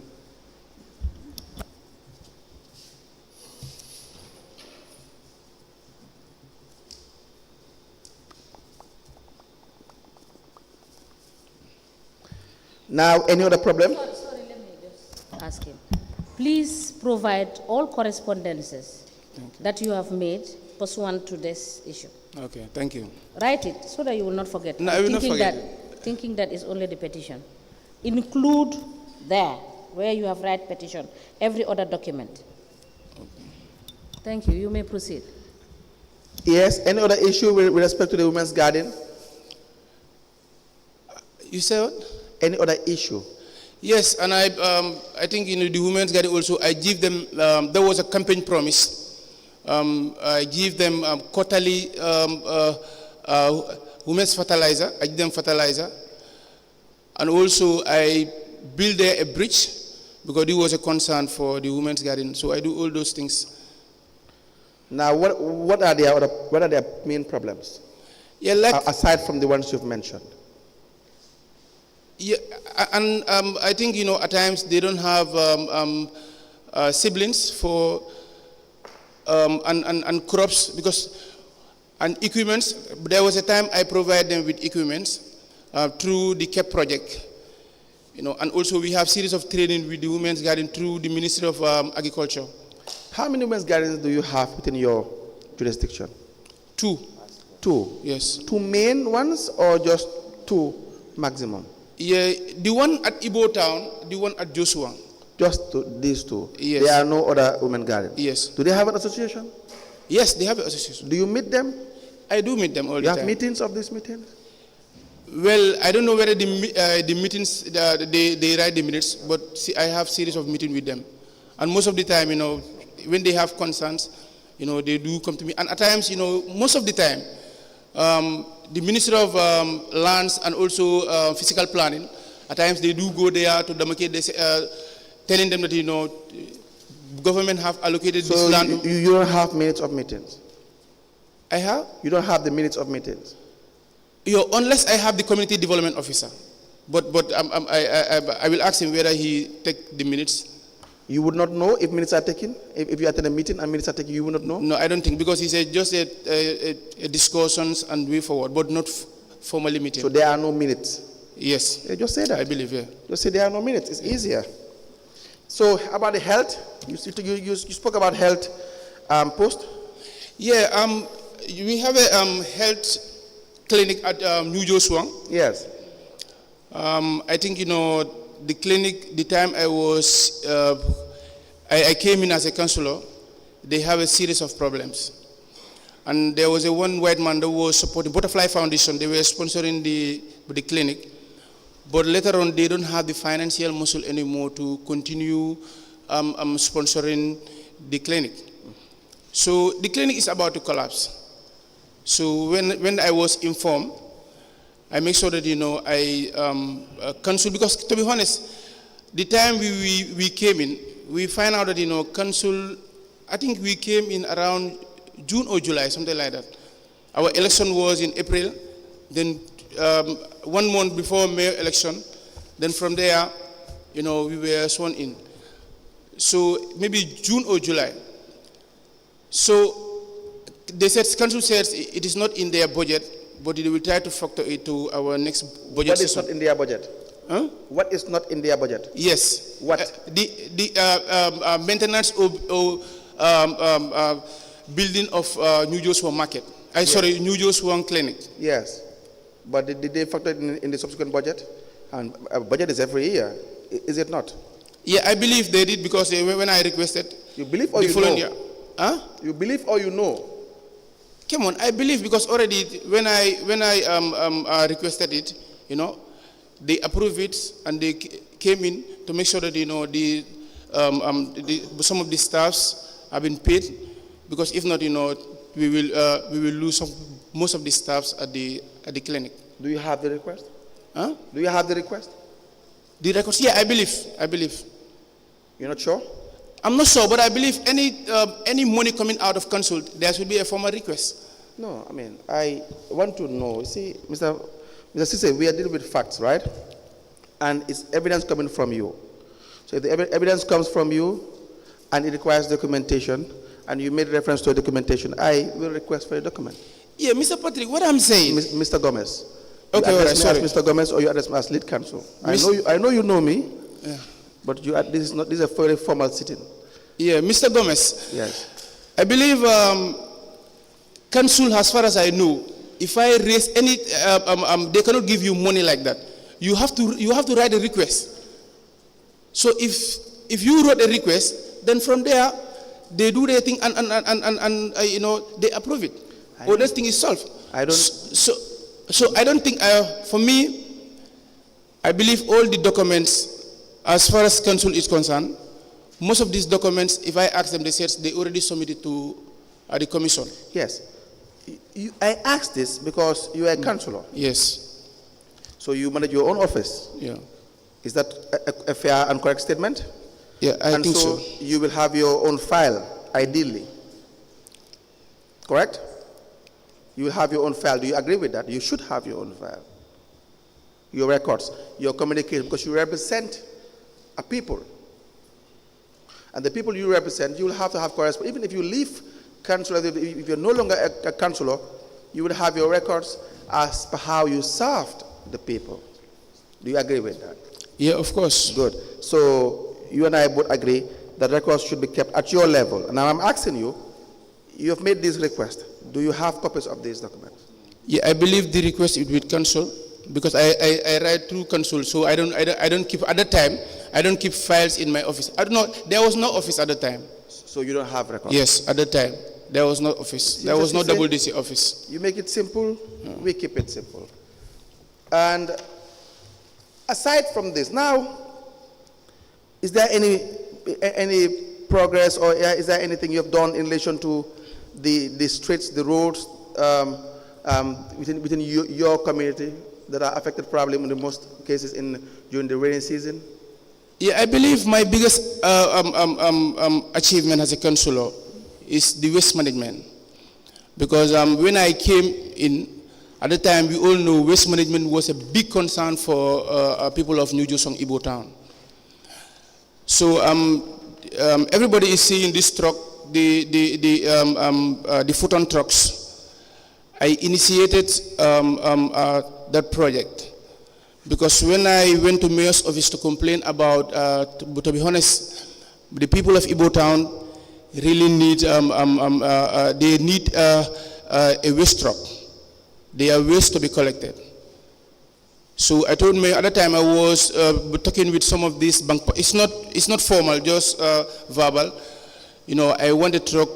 Now, any other problem? Sorry, let me just ask him. Please provide all correspondences that you have made pursuant to this issue. Okay, thank you. Write it so that you will not forget. No, I will not forget it. Thinking that is only the petition. Include there, where you have write petition, every other document. Okay. Thank you. You may proceed. Yes, any other issue with respect to the women's garden? You say what? Any other issue? Yes, and I think the women's garden also, I give them, there was a campaign promise. I give them quarterly women's fertilizer. I give them fertilizer. And also I build there a bridge because it was a concern for the women's garden. So I do all those things. Now, what are their main problems? Yeah, like aside from the ones you've mentioned. Yeah, and I think at times they don't have siblings for and crops and equipments. There was a time I provided them with equipments through the CAP project. And also we have series of training with the women's garden through the Ministry of Agriculture. How many women's gardens do you have within your jurisdiction? 2. 2? Yes. 2 main ones or just 2 maximum? Yeah, the one at Ibo Town, the one at Joshua. Just these 2? Yes. There are no other women gardens? Yes. Do they have an association? Yes, they have an association. Do you meet them? I do meet them all the time. You have meetings of these meetings? Well, I don't know whether the meetings, they write the minutes, but I have series of meetings with them. And most of the time, when they have concerns, they do come to me. And at times, most of the time, the Ministry of Lands and also Physical Planning, at times they do go there to demarcate, telling them that, government have allocated this land. So you don't have minutes of meetings? I have? You don't have the minutes of meetings? Unless I have the community development officer. But I will ask him whether he take the minutes. You would not know if minutes are taken? If you attend a meeting and minutes are taken, you would not know? No, I don't think, because he said just a discussions and way forward, but not formally meeting. So there are no minutes? Yes. Yeah, just say that. I believe, yeah. Just say there are no minutes. It's easier. So about the health, you spoke about health post? Yeah, we have a health clinic at New Joshua. Yes. I think, the clinic, the time I was, I came in as a counselor, they have a series of problems. And there was one white man that was supporting Butterfly Foundation. They were sponsoring the clinic. But later on, they don't have the financial muscle anymore to continue sponsoring the clinic. So the clinic is about to collapse. So when I was informed, I make sure that, I counsel, because to be honest, the time we came in, we find out that, council, I think we came in around June or July, something like that. Our election was in April, then 1 month before mayor election, then from there, we were sworn in. So maybe June or July. So they said, council says it is not in their budget, but they will try to factor it to our next budget. What is not in their budget? Huh? What is not in their budget? Yes. What? The maintenance or building of New Joshua Market. Yes. Sorry, New Joshua Clinic. Yes. But did they factor it in the subsequent budget? And a budget is every year, is it not? Yeah, I believe they did, because when I requested. You believe or you know? Year, huh? You believe or you know? Come on, I believe, because already when I requested it, they approved it and they came in to make sure that some of the staffs have been paid, because if not, we will lose most of the staffs at the clinic. Do you have the request? Huh? Do you have the request? The request? Yeah, I believe. You're not sure? I'm not sure, but I believe any money coming out of council, there should be a formal request. No, I want to know. See, Mr. Ceesay, we are dealing with facts, right? And it's evidence coming from you. So if the evidence comes from you and it requires documentation, and you made reference to a documentation, I will request for a document. Yeah, Mr. Patrick, what I'm saying. Mr. Gomez. Okay, you all right, address me as Mr. Gomez, or you address me as lead counsel. I know you know me. Yeah. But this is a very formal sitting. Yeah, Mr. Gomez. Yes. I believe council, as far as I know, if I raise any, they cannot give you money like that. You have to write a request. So if you wrote a request, then from there they do their thing and they approve it. Or that thing is solved. I don't. So I don't think. For me, I believe all the documents, as far as council is concerned, most of these documents, if I ask them, they said they already submitted to the commission. Yes. I asked this because you are a councillor. Yes. So you manage your own office. Yeah. Is that a fair and correct statement? Yeah, I think so. You will have your own file, ideally. Correct? You will have your own file. Do you agree with that? You should have your own file. Your records, your communication, because you represent a people. And the people you represent, you will have to have correspondence. Even if you leave council, if you're no longer a councillor, you will have your records as per how you served the people. Do you agree with that? Yeah, of course. Good. So you and I both agree that records should be kept at your level. And now I'm asking you, you have made this request. Do you have copies of these documents? Yeah, I believe the request is with council because I write through council, so I don't keep at the time. I don't keep files in my office. I don't know. There was no office at the time. So you don't have records? Yes, at the time there was no office. There was no double DC office. You make it simple. We keep it simple. And aside from this, now, is there any progress, or is there anything you have done in relation to the streets, the roads within your community that are affected probably in the most cases during the rainy season? Yeah, I believe my biggest achievement as a councillor is the waste management, because when I came in, at the time we all know waste management was a big concern for people of New Josong Igbo Town. So everybody is seeing this truck, the foot-on trucks. I initiated that project because when I went to Mayor's office to complain about, to be honest, the people of Igbo Town really need, they need a waste truck. There are waste to be collected. So I told Mayor at the time I was talking with some of these bank. It's not formal, just verbal. You know, I want a truck,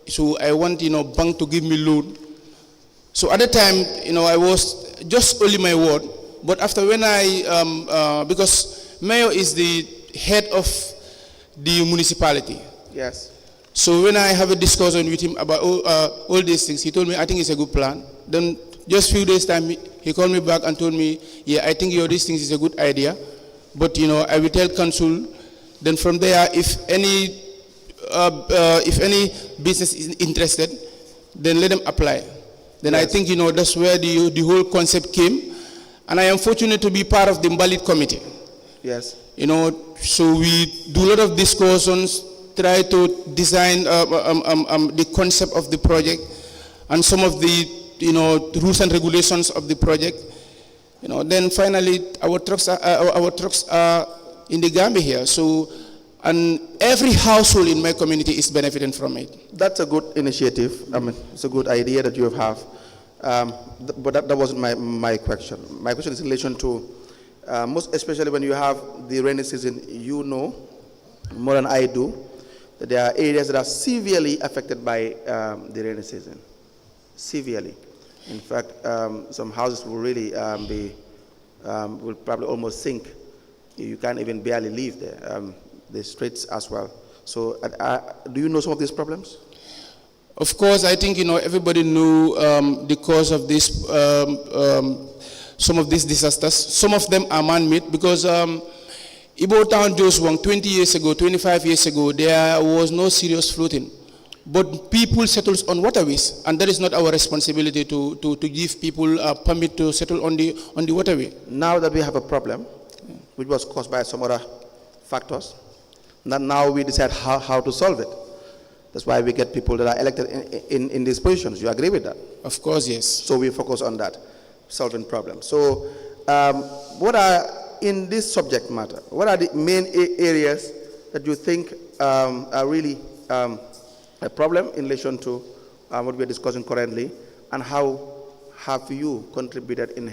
so I want bank to give me loan. So at the time, I was just only my word. But after when because Mayor is the head of the municipality. Yes. So when I have a discussion with him about all these things, he told me I think it's a good plan. Then just few days time, he called me back and told me, yeah, I think these things is a good idea, but I will tell council. Then from there, if any business is interested, then let them apply. Then yes. I think that's where the whole concept came, and I am fortunate to be part of the Mbalit committee. Yes. So we do a lot of discussions, try to design the concept of the project, and some of the rules and regulations of the project. Then finally our trucks are in the Gambia here. So, and every household in my community is benefiting from it. That's a good initiative. I mean, it's a good idea that you have. But that wasn't my question. My question is in relation to, most especially when you have the rainy season, more than I do, that there are areas that are severely affected by the rainy season. Severely. In fact, some houses will really will probably almost sink. You can't even barely live there. The streets as well. So, do you know some of these problems? Of course, I think everybody knew the cause of this. Some of these disasters. Some of them are man-made because Igbo Town Joswang 20 years ago, 25 years ago, there was no serious flooding. But people settle on waterways, and that is not our responsibility to give people a permit to settle on the waterway. Now that we have a problem, which was caused by some other factors, now we decide how to solve it. That's why we get people that are elected in these positions. You agree with that? Of course, yes. So we focus on that, solving problems. So what are, in this subject matter, what are the main areas that you think are really a problem in relation to what we're discussing currently, and how have you contributed in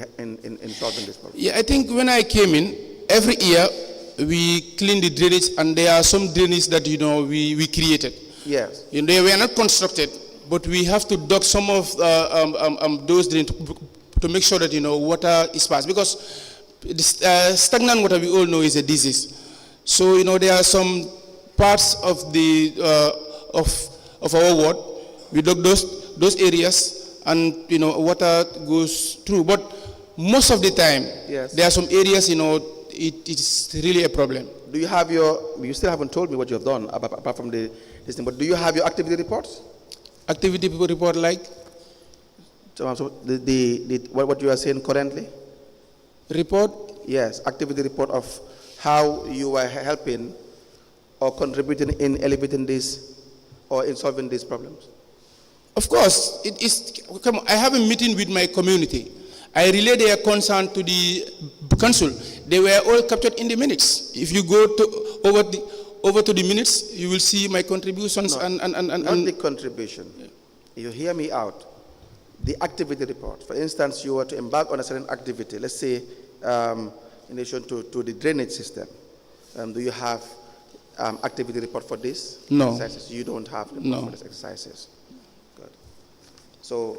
solving this problem? Yeah, I think when I came in, every year we clean the drainage, and there are some drainages that we created. Yes. They were not constructed, but we have to dug some of those drains to make sure that water is passed, because stagnant water, we all know, is a disease. So there are some parts of the of our ward. We dug those areas, and water goes through. But most of the time, Yes. there are some areas, it's really a problem. Do you have you still haven't told me what you have done apart from this thing, but do you have your activity reports? Activity report like? So what you are saying currently? Report? Yes, activity report of how you are helping or contributing in elevating this or in solving these problems. Of course, I have a meeting with my community. I relay their concern to the council. They were all captured in the minutes. If you go over to the minutes, you will see my contributions and not the contribution. Yeah. You hear me out. The activity report. For instance, you were to embark on a certain activity. Let's say, in relation to the drainage system. Do you have activity report for this? No. Exercises? You don't have report for these exercises. Good. So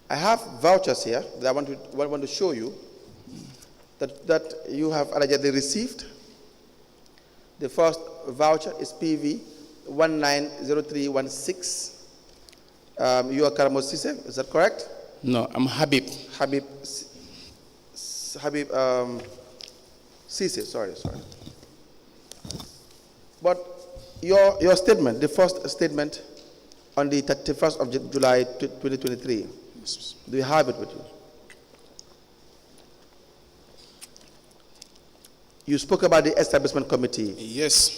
I have vouchers here that I want to show you that you have already received. The first voucher is PV 190316. You are Karamo Ceesay, is that correct? No, I'm Habib. Habib Ceesay, sorry. But your statement, the first statement on the 31st of July 2023, do you have it with you? You spoke about the establishment committee. Yes.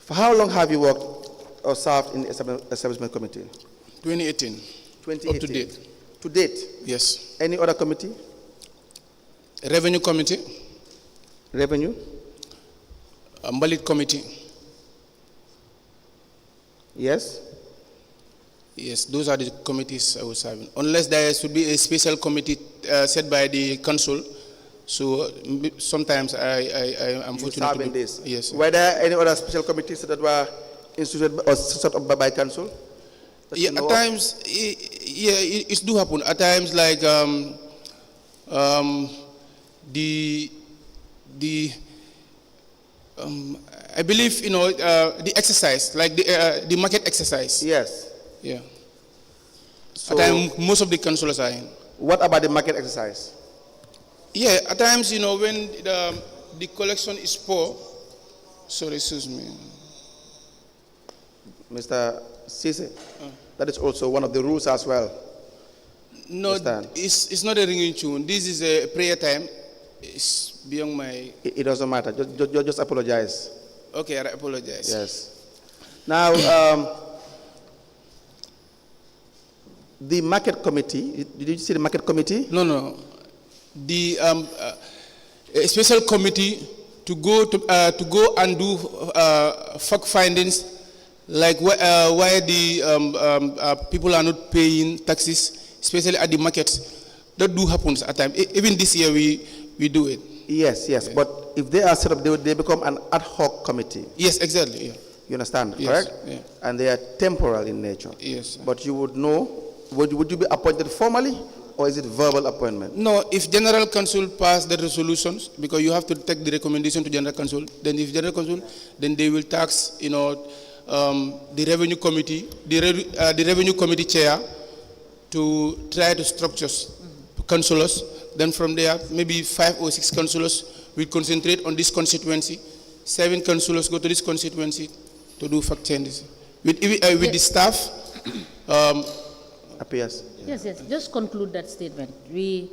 For how long have you worked or served in the establishment committee? 2018. 2018. Up to date. To date? Yes. Any other committee? Revenue committee. Revenue? Mbalit committee. Yes. Yes, those are the committees I was serving. Unless there should be a special committee set by the council. So sometimes I am fortunate to be this. Yes. Were there any other special committees that were instituted or set up by council? Yeah, at times, it do happen. At times, like I believe the exercise, like the market exercise. Yes. Yeah. So at times, most of the councillors are in. What about the market exercise? Yeah, at times, when the collection is poor. Sorry, excuse me. Mr. Ceesay, that is also one of the rules as well. No, it's not a ringing tune. This is a prayer time. It's beyond my... It doesn't matter. Just apologize. Okay, I apologize. Yes. Now, the market committee, did you see the market committee? No. The a special committee to go and do fact findings, like why the people are not paying taxes, especially at the markets. That do happens at times. Even this year we do it. Yes. Yeah. But if they are set up, they become an ad hoc committee. Yes, exactly. Yeah. You understand, yes, correct? Yeah. And they are temporal in nature. Yes. But you would know, would you be appointed formally, or is it verbal appointment? No, if General Council pass the resolutions, because you have to take the recommendation to General Council, then if General Council, then they will tax, the revenue committee, the revenue committee chair to try to structure councillors. Then from there, maybe 5 or 6 councillors will concentrate on this constituency. 7 councillors go to this constituency to do fact changes. With the staff. Appears. Yes. Just conclude that statement. GRTS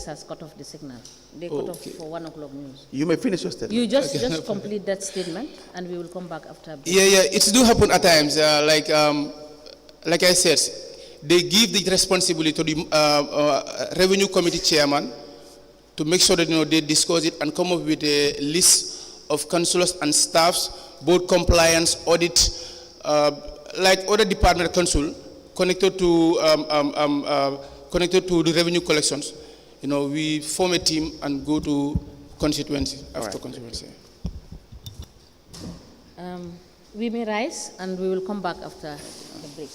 has cut off the signal. They cut off for 1 o'clock news. You may finish your statement. You just complete that statement, and we will come back after. Yeah. It do happen at times. Like I said, they give the responsibility to the revenue committee chairman to make sure that they discuss it and come up with a list of councillors and staffs, both compliance, audit, like other department council connected to the revenue collections. We form a team and go to constituency after constituency. We may rise, and we will come back after the break.